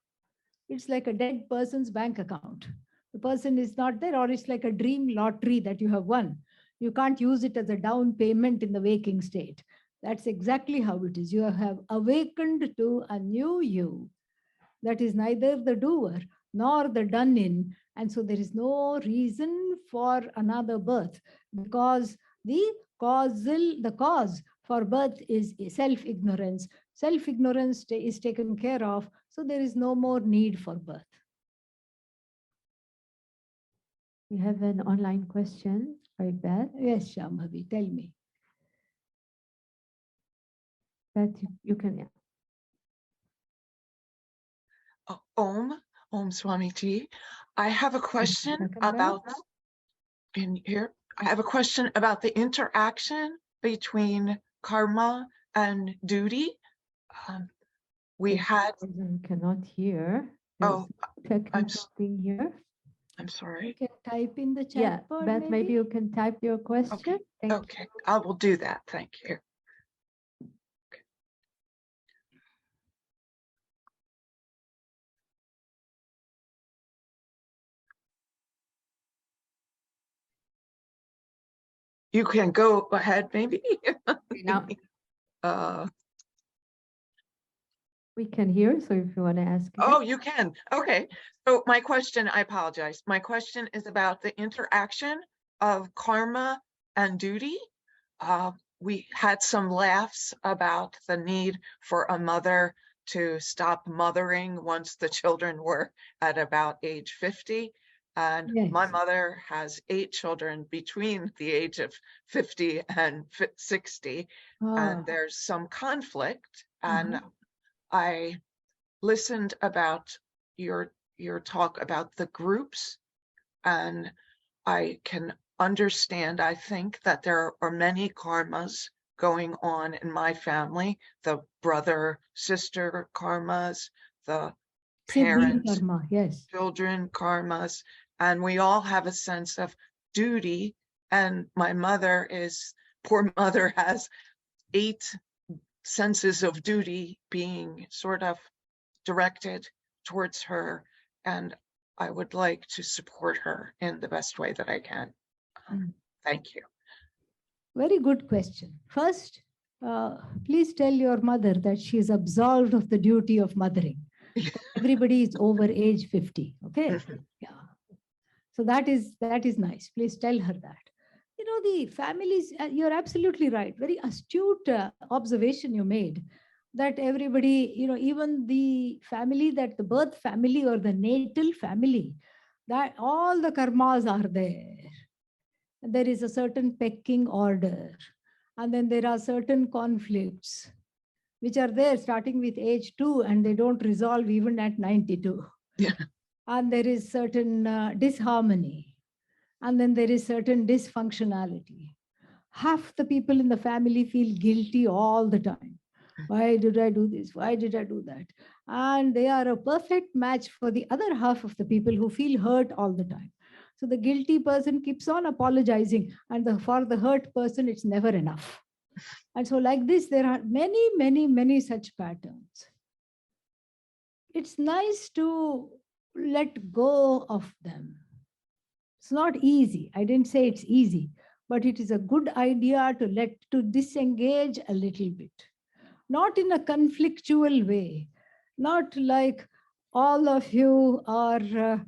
It's like a dead person's bank account. The person is not there, or it's like a dream lottery that you have won. You can't use it as a down payment in the waking state. That's exactly how it is. You have awakened to a new you that is neither the doer nor the done in. And so there is no reason for another birth, because the cause for birth is self-ignorance. Self-ignorance is taken care of, so there is no more need for birth. We have an online question by Beth. Yes, Shambhavi, tell me. Beth, you can, yeah. Om Swamiji. I have a question about in here. I have a question about the interaction between karma and duty. We had. Cannot hear. Oh, technical thing here. I'm sorry. You can type in the chat. Yeah, board, Beth, maybe you can type your question. Okay, okay. I will do that. Thank you. You can go ahead, maybe. Now, We can hear, so if you want to ask Oh, again. you can. Okay. So my question, I apologize. My question is about the interaction of karma and duty. We had some laughs about the need for a mother to stop mothering once the children were at about age 50. And my Yes. mother has 8 children between the age of 50 and 60. Ah, And there's some conflict. And uh-huh. I listened about your talk about the groups, and I can understand, I think, that there are many karmas going on in my family, the brother sister karmas, the Sibling parent karma, yes. children karmas, and we all have a sense of duty. And my mother is, poor mother, has 8 senses of duty being sort of directed towards her, and I would like to support her in the best way that I can. Mm. Thank you. Very good question. First, please tell your mother that she is absolved of the duty of mothering. Everybody is over age 50. Okay. Yeah. So that is nice. Please tell her that. You know, the families, you're absolutely right. Very astute observation you made, that everybody, you know, even the family, that the birth family or the natal family, that all the karmas are there. There is a certain pecking order, and then there are certain conflicts which are there starting with age 2, and they don't resolve even at 92. Yeah. And there is certain disharmony, and then there is certain dysfunctionality. Half the people in the family feel guilty all the time. Why did I do this? Why did I do that? And they are a perfect match for the other half of the people who feel hurt all the time. So the guilty person keeps on apologizing, and for the hurt person, it's never enough. And so, like this, there are many, many, many such patterns. It's nice to let go of them. It's not easy. I didn't say it's easy, but it is a good idea to disengage a little bit. Not in a conflictual way, not like all of you are,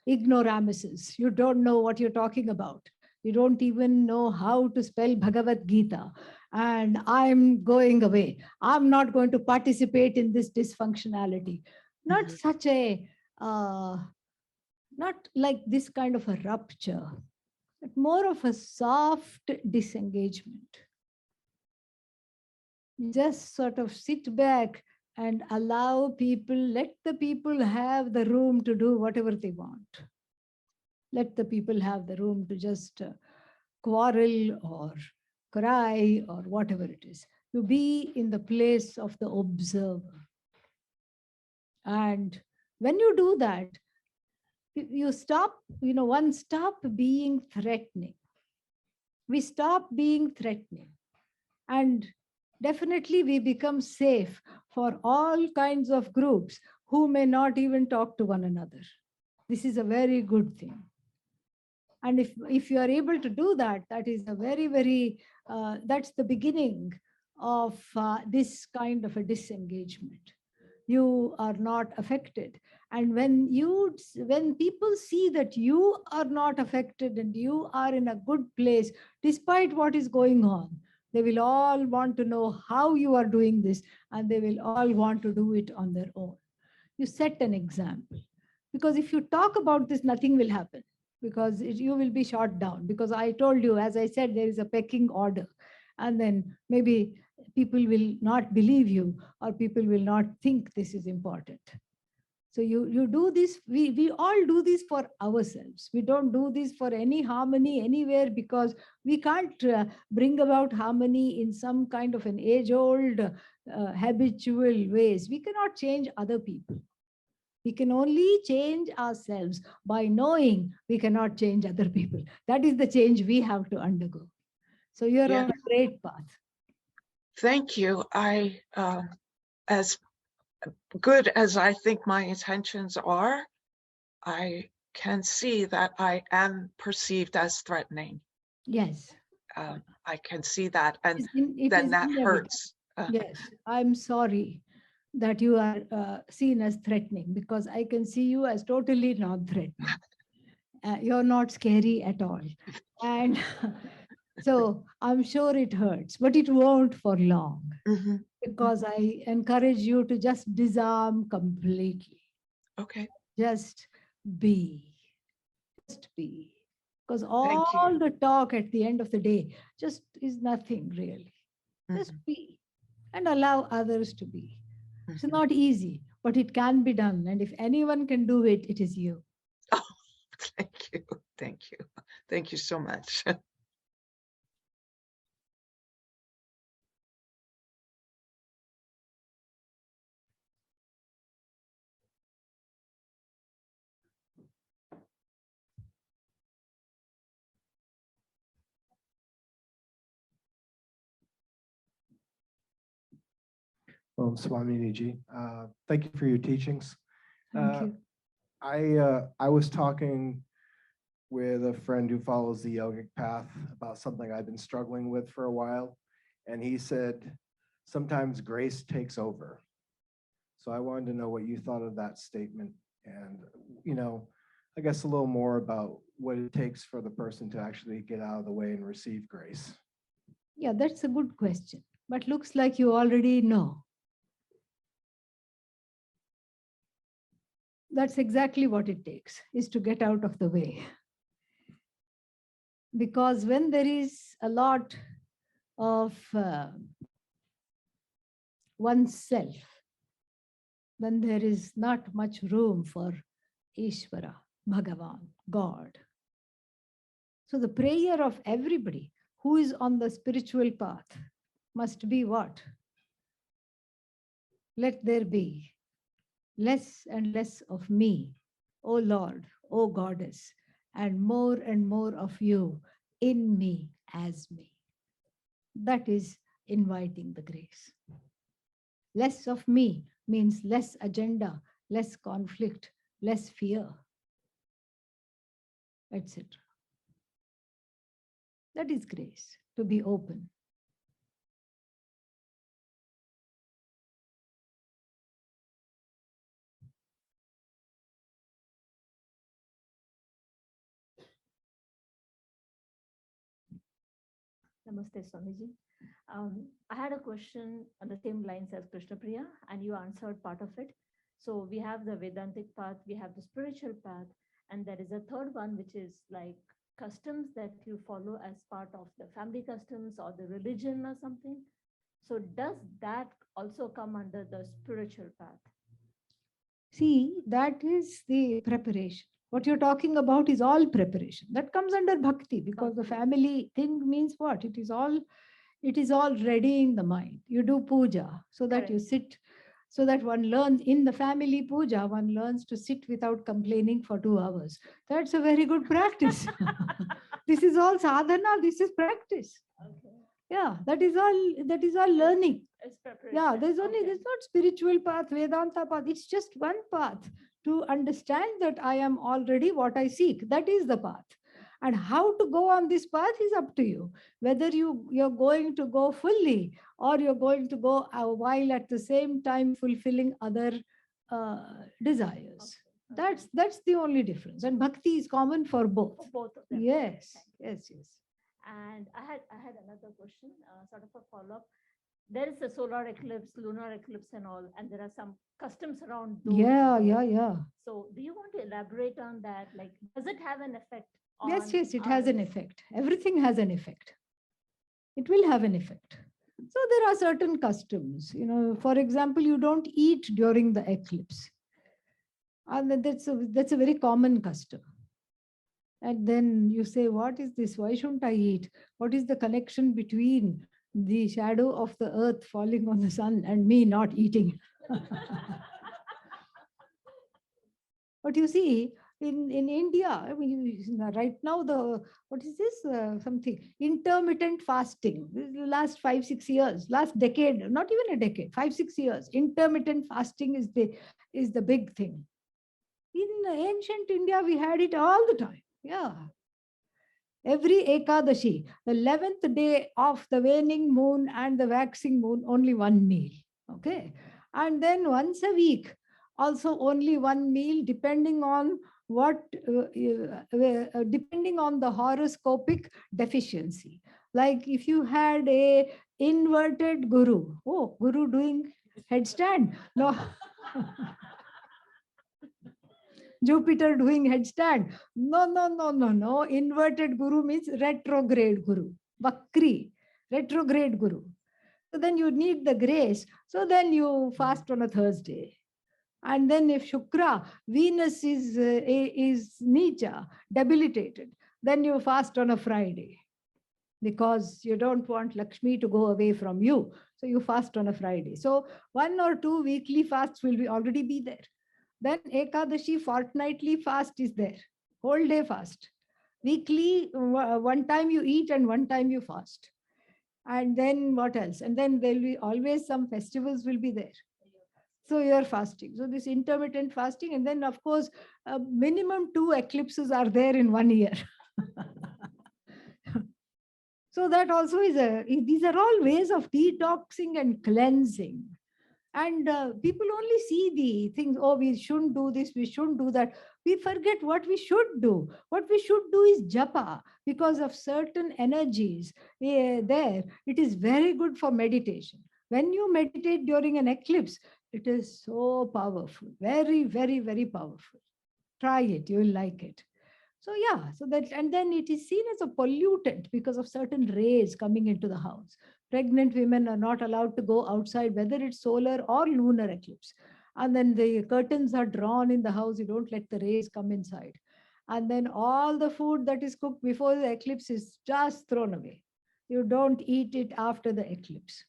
ignoramuses. You don't know what you're talking about. You don't even know how to spell Bhagavad Gita. And I'm going away. I'm not going to participate in this dysfunctionality. Not such a, not like this kind of a rupture, but more of a soft disengagement. Just sort of sit back and allow people, let the people have the room to do whatever they want. Let the people have the room to just quarrel or cry or whatever it is. To be in the place of the observer. And when you do that, you stop, one stop being threatening. We stop being threatening. And definitely we become safe for all kinds of groups who may not even talk to one another. This is a very good thing. And if you are able to do that, that is a very, very, that's the beginning of this kind of a disengagement. You are not affected. And when people see that you are not affected and you are in a good place, despite what is going on, they will all want to know how you are doing this, and they will all want to do it on their own. You set an example. Because if you talk about this, nothing will happen, because you will be shot down. Because I told you, as I said, there is a pecking order. And then maybe people will not believe you, or people will not think this is important. So you do this, we all do this for ourselves. We don't do this for any harmony anywhere, because we can't bring about harmony in some kind of an age-old habitual ways. We cannot change other people. We can only change ourselves by knowing we cannot change other people. That is the change we have to undergo. So you're Yeah. on a great path. Thank you. As good as I think my intentions are, I can see that I am perceived as threatening. Yes. I can see that, and It then is that inevitable. hurts. Yes, I'm sorry that you are seen as threatening, because I can see you as totally not threatening. You're not scary at all. And so I'm sure it hurts, but it won't for long, Mhm. because I encourage you to just disarm completely. Okay, Just be. Just be. Because thank you. all the talk at the end of the day just is nothing really. Just Mhm, be and allow others to be. It's mhm. not easy, but it can be done. And if anyone can do it, it is you. Oh, thank you. Thank you. Thank you so much. Swaminiji, thank you for your teachings. Thank you. I was talking with a friend who follows the yogic path about something I've been struggling with for a while, and he said sometimes grace takes over. So I wanted to know what you thought of that statement, and I guess a little more about what it takes for the person to actually get out of the way and receive grace. Yeah, that's a good question. But looks like you already know. That's exactly what it takes, is to get out of the way. Because when there is a lot of oneself, then there is not much room for Ishvara, Bhagavan, God. So the prayer of everybody who is on the spiritual path must be what? Let there be less and less of me, O Lord, O Goddess, and more of you in me as me. That is inviting the grace. Less of me means less agenda, less conflict, less fear, etc. That is grace, to be open. Namaste, Swamiji. I had a question on the same lines as Krishna Priya, and you answered part of it. So we have the Vedantic path, we have the spiritual path, and there is a third one, which is like customs that you follow as part of the family customs or the religion or something. So does that also come under the spiritual path? See, that is the preparation. What you're talking about is all preparation. That comes under bhakti, because the family thing means what? It is all readying the mind. You do puja so that you sit, so that one learns in the family puja, one learns to sit without complaining for 2 hours. That's a very good practice. This is all sadhana, this is practice. Okay. Yeah, that is all learning. It's preparation. Yeah, there's Okay. not spiritual path, Vedanta path. It's just one path to understand that I am already what I seek. That is the path. And how to go on this path is up to you. Whether you're going to go fully, or you're going to go while at the same time fulfilling other desires. Okay. That's the only difference. And bhakti is common for both. For both of them. Yes, Thank you. yes. And I had another question, sort of a follow-up. There is a solar eclipse, lunar eclipse, and all, and there are some customs around those. Yeah. So, do you want to elaborate on that? Like, does it have an effect on? Yes, it has an others? effect. Everything has an effect. It will have an effect. So there are certain customs. For example, you don't eat during the eclipse. And that's a very common custom. And then you say, what is this? Why shouldn't I eat? What is the connection between the shadow of the earth falling on the sun and me not eating? But you see, in India, I mean, right now, what is this? Something intermittent fasting. This is the last 5-6 years, last decade, not even a decade, 5-6 years. Intermittent fasting is the big thing. In ancient India, we had it all the time. Yeah. Every Ekadashi, the 11th day of the waning moon and the waxing moon, only one meal. Okay. And then once a week, also only one meal, depending on depending on the horoscopic deficiency. Like if you had a inverted guru, oh, guru doing headstand, no. Jupiter doing headstand. No, no, no, no, no. Inverted guru means retrograde guru. Vakri, retrograde guru. So then you need the grace. So then you fast on a Thursday. And then if Shukra, Venus is Nicha, debilitated, then you fast on a Friday. Because you don't want Lakshmi to go away from you. So you fast on a Friday. So 1 or 2 weekly fasts will already be there. Then Ekadashi fortnightly fast is there. Whole day fast. Weekly, one time you eat and one time you fast. And then what else? And then there will be always some festivals will be there. So you're fasting. So this intermittent fasting. And then of course, minimum 2 eclipses are there in 1 year. So that also is these are all ways of detoxing and cleansing. And people only see the things, oh, we shouldn't do this, we shouldn't do that. We forget what we should do. What we should do is japa, because of certain energies there. It is very good for meditation. When you meditate during an eclipse, it is so powerful, very, very, very powerful. Try it, you will like it. So yeah, so that, and then it is seen as a pollutant because of certain rays coming into the house. Pregnant women are not allowed to go outside, whether it's solar or lunar eclipse. And then the curtains are drawn in the house. You don't let the rays come inside. And then all the food that is cooked before the eclipse is just thrown away. You don't eat it after the eclipse.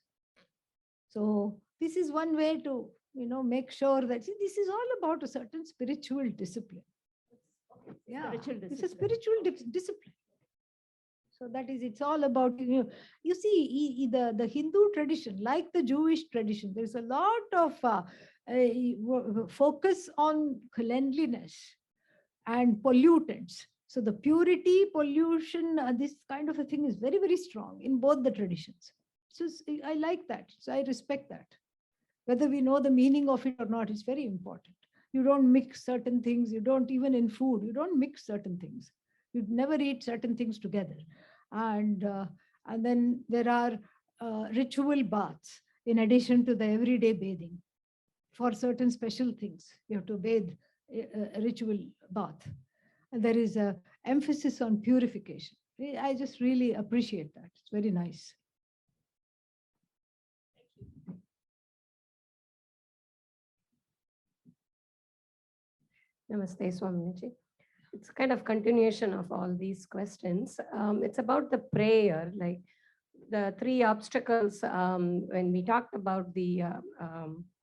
So this is one way to, make sure that, see, this is all about a certain spiritual discipline. Yeah, it's a spiritual discipline. So that is, it's all about, you see, the Hindu tradition, like the Jewish tradition, there's a lot of focus on cleanliness and pollutants. So the purity, pollution, this kind of a thing is very, very strong in both the traditions. So I like that. So I respect that. Whether we know the meaning of it or not, it's very important. You don't mix certain things. You don't, even in food, you don't mix certain things. You'd never eat certain things together. And then there are ritual baths in addition to the everyday bathing. For certain special things, you have to bathe a ritual bath. And there is a emphasis on purification. I just really appreciate that. It's very nice. Namaste, Swamiji. It's kind of continuation of all these questions. It's about the prayer, like the 3 obstacles. When we talked about the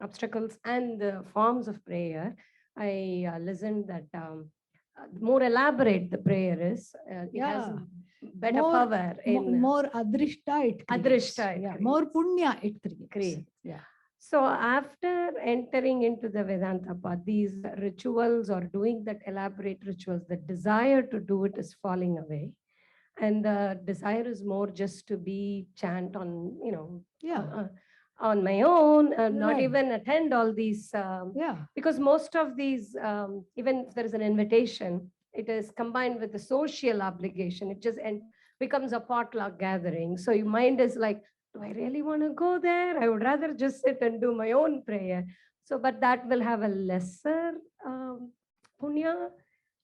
obstacles and the forms of prayer, I listened that more elaborate the prayer is, it has better more, power. More adrishta it creates. Adrishta, more punya it creates. Yeah. So after entering into the Vedanta path, these rituals or doing that elaborate rituals, the desire to do it is falling away. And the desire is more just to be chant on, on my own, not even attend all these. Because most of these, even if there is an invitation, it is combined with the social obligation. It just becomes a potluck gathering. So your mind is like, do I really want to go there? I would rather just sit and do my own prayer. So, but that will have a lesser punya.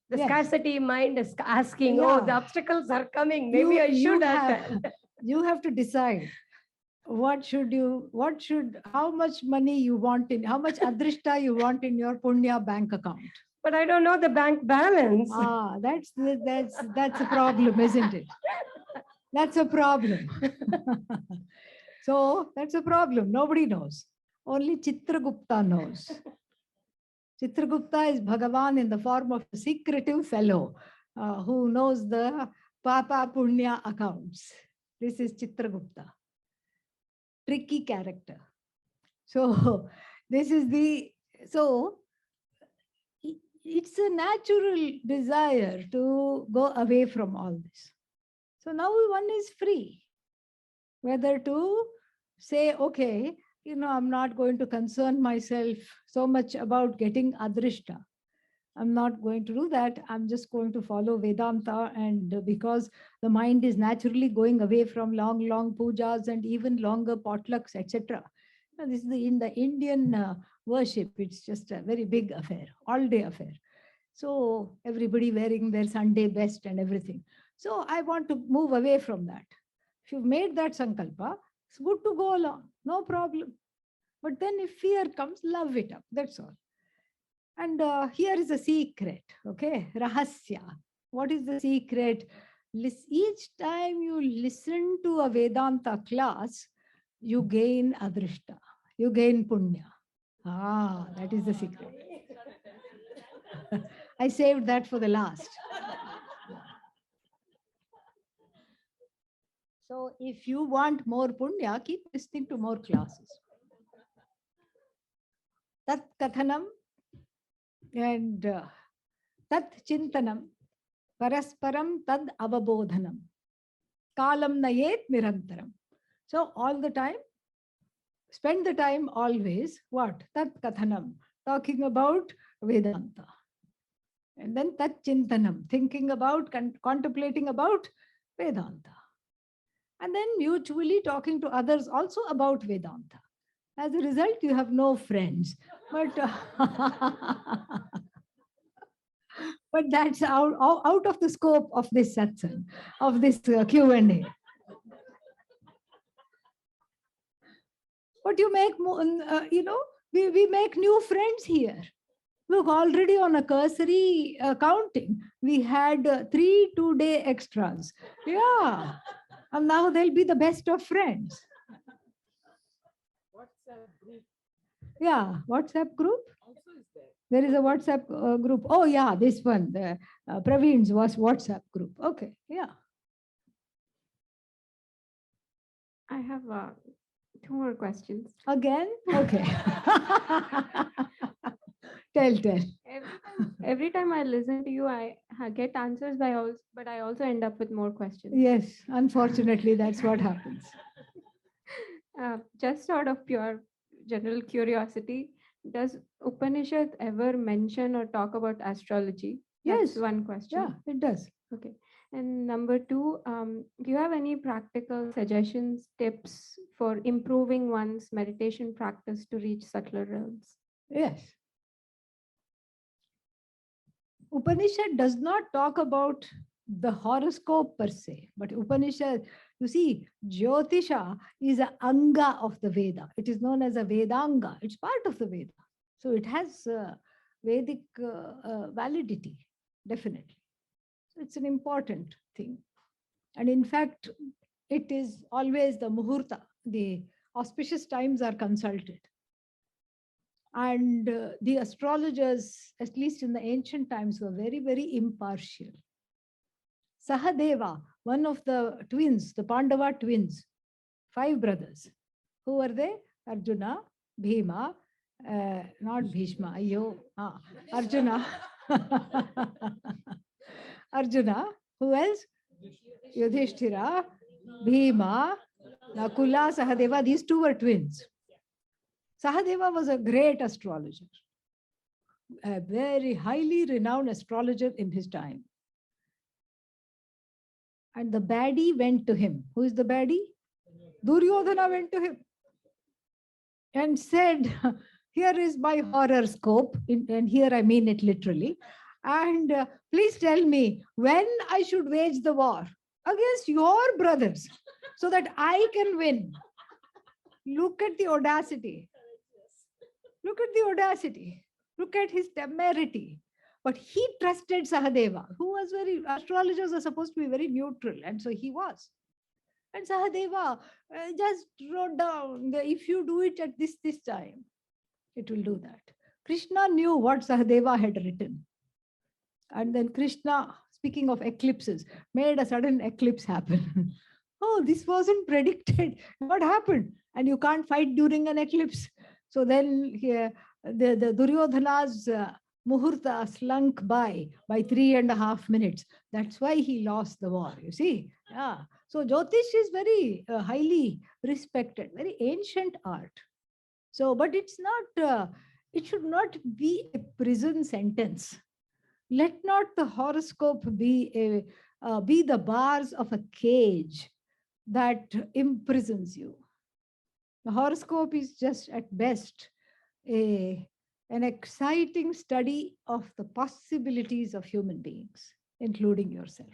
The scarcity mind is asking, oh, the obstacles are coming. Maybe I should attend. You have to decide how much money you want how much adrishta you want in your punya bank account. But I don't know the bank balance. That's a problem, isn't it? That's a problem. So that's a problem. Nobody knows. Only Chitragupta knows. Chitragupta is Bhagavan in the form of a secretive fellow who knows the Papa Punya accounts. This is Chitragupta. Tricky character. So this is it's a natural desire to go away from all this. So now one is free whether to say, okay, I'm not going to concern myself so much about getting adrishta. I'm not going to do that. I'm just going to follow Vedanta. And because the mind is naturally going away from long, long pujas and even longer potlucks, etc. This is in the Indian worship. It's just a very big affair, all-day affair. So everybody wearing their Sunday best and everything. So I want to move away from that. If you've made that sankalpa, it's good to go along, no problem. But then if fear comes, love it up, that's all. And here is a secret, okay? Rahasya. What is the secret? Each time you listen to a Vedanta class, you gain adrishta, you gain punya. That is the secret. I saved that for the last. So if you want more punya, keep listening to more classes. Tat kathanam and tat chintanam, parasparam tad avabodhanam, kalam nayet nirantaram. So all the time, spend the time always, what? Tat kathanam, talking about Vedanta. And then tat chintanam, thinking about, contemplating about Vedanta. And then mutually talking to others also about Vedanta. As a result, you have no friends. But, but that's out of the scope of this satsang, of this Q&A. But you make, we make new friends here. Look, already on a cursory counting, we had 3 2-day extras. Yeah. And now they'll be the best of friends. WhatsApp group. Yeah, WhatsApp group. Also is there. There is a WhatsApp group. Oh yeah, this one, the Praveen's was WhatsApp group. Okay, yeah. I have 2 more questions. Again? Okay. Tell. Every time I listen to you, I get answers but I also end up with more questions. Yes, unfortunately, that's what happens. Just out of pure general curiosity, does Upanishad ever mention or talk about astrology? Yes. That's one question. Yeah, it does. Okay. And number 2, do you have any practical suggestions, tips for improving one's meditation practice to reach subtler realms? Yes. Upanishad does not talk about the horoscope per se, but Upanishad, you see, Jyotisha is an anga of the Veda. It is known as a Vedanga. It's part of the Veda. So it has Vedic validity, definitely. So it's an important thing. And in fact, it is always the Muhurta, the auspicious times are consulted. And the astrologers, at least in the ancient times, were very, very impartial. Sahadeva, one of the twins, the Pandava twins, 5 brothers. Who were they? Arjuna, Bhima, not Bhishma, Arjuna. Arjuna, who else? Yudhishthira, Bhima, Nakula, Sahadeva, these 2 were twins. Sahadeva was a great astrologer, a very highly renowned astrologer in his time. And the baddie went to him. Who is the baddie? Duryodhana went to him and said, here is my horoscope, and here I mean it literally. And please tell me when I should wage the war against your brothers so that I can win. Look at the audacity. Look at the audacity. Look at his temerity. But he trusted Sahadeva, who was astrologers are supposed to be very neutral. And so he was. And Sahadeva just wrote down, if you do it at this time, it will do that. Krishna knew what Sahadeva had written. And then Krishna, speaking of eclipses, made a sudden eclipse happen. Oh, this wasn't predicted. What happened? And you can't fight during an eclipse. So then the Duryodhana's Muhurta slunk by 3.5 minutes. That's why he lost the war, you see. Yeah. So Jyotish is very highly respected, very ancient art. So, but it's not, it should not be a prison sentence. Let not the horoscope be the bars of a cage that imprisons you. The horoscope is just at best an exciting study of the possibilities of human beings, including yourself.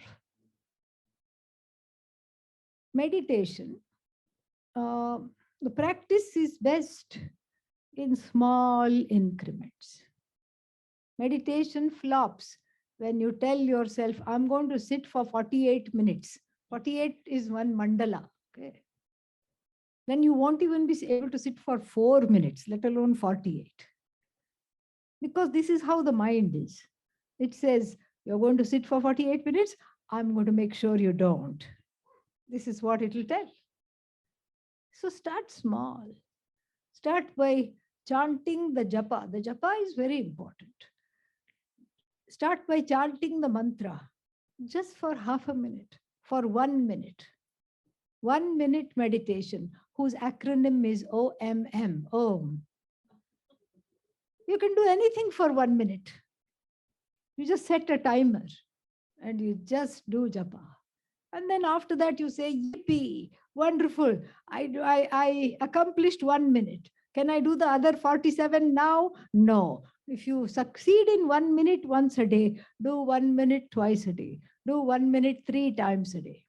Meditation, the practice is best in small increments. Meditation flops when you tell yourself, I'm going to sit for 48 minutes. 48 is one mandala. Okay. Then you won't even be able to sit for 4 minutes, let alone 48. Because this is how the mind is. It says, you're going to sit for 48 minutes. I'm going to make sure you don't. This is what it will tell. So start small. Start by chanting the japa. The japa is very important. Start by chanting the mantra just for half a minute, for 1 minute. 1 minute meditation, whose acronym is OMM, Om. You can do anything for 1 minute. You just set a timer and you just do japa. And then after that you say, yippee, wonderful. I accomplished 1 minute. Can I do the other 47 now? No. If you succeed in 1 minute once a day, do 1 minute twice a day. Do 1 minute 3 times a day.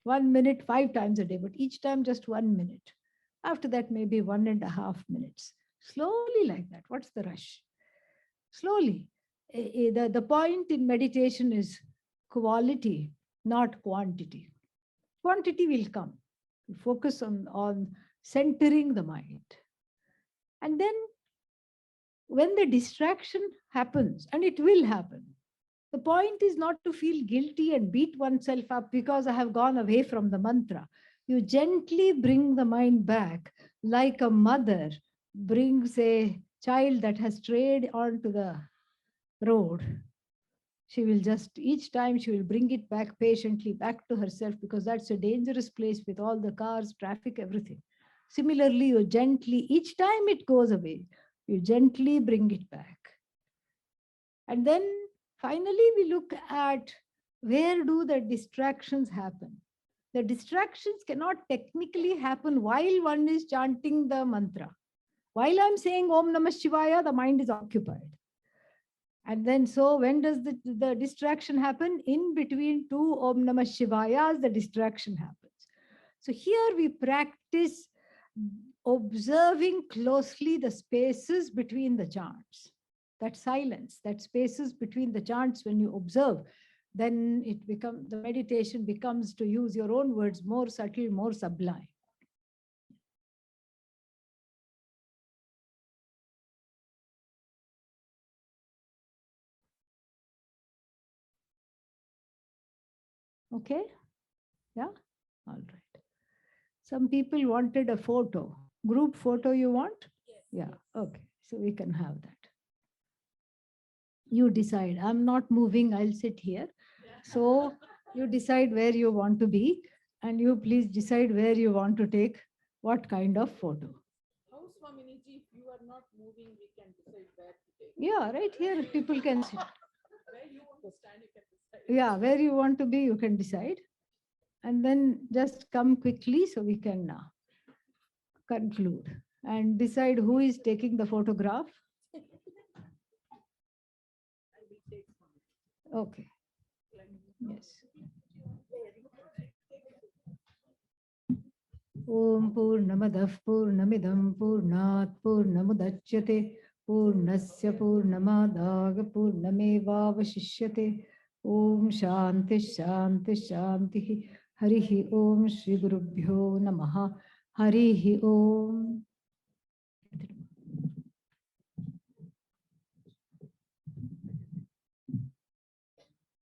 1 minute 5 times a day, but each time just 1 minute. After that, maybe 1.5 minutes. Slowly like that. What's the rush? Slowly. The point in meditation is quality, not quantity. Quantity will come. You focus on centering the mind. And then when the distraction happens, and it will happen, the point is not to feel guilty and beat oneself up because I have gone away from the mantra. You gently bring the mind back like a mother brings a child that has strayed onto the road. She will just, each time she will bring it back patiently back to herself, because that's a dangerous place with all the cars, traffic, everything. Similarly, you gently, each time it goes away, you gently bring it back. And then finally, we look at where do the distractions happen. The distractions cannot technically happen while one is chanting the mantra. While I'm saying Om Namah Shivaya, the mind is occupied. And then, so when does the distraction happen? In between 2 Om Namah Shivayas, the distraction happens. So here we practice observing closely the spaces between the chants. That silence, that spaces between the chants, when you observe, then the meditation becomes, to use your own words, more subtle, more sublime. Okay? Yeah? All right. Some people wanted a photo. Group photo you want? Yes. Yeah, okay. So we can have that. You decide. I'm not moving, I'll sit here. So you decide where you want to be, and you please decide where you want to take what kind of photo. How, Swaminiji, if you are not moving, we can decide where to take. Yeah, right here people can sit. Where you want to stand, you can decide. Yeah, where you want to be, you can decide. And then just come quickly so we can conclude and decide who is taking the photograph. Okay. Yes. Om Purnamadah Purnamidam Purnat Purnamudachyate Purnasya Purnamadag Purnamevavashishyate. Om Shanti Shanti Shanti. Harihi Om Shri Gurubhyo Namaha. Harihi Om.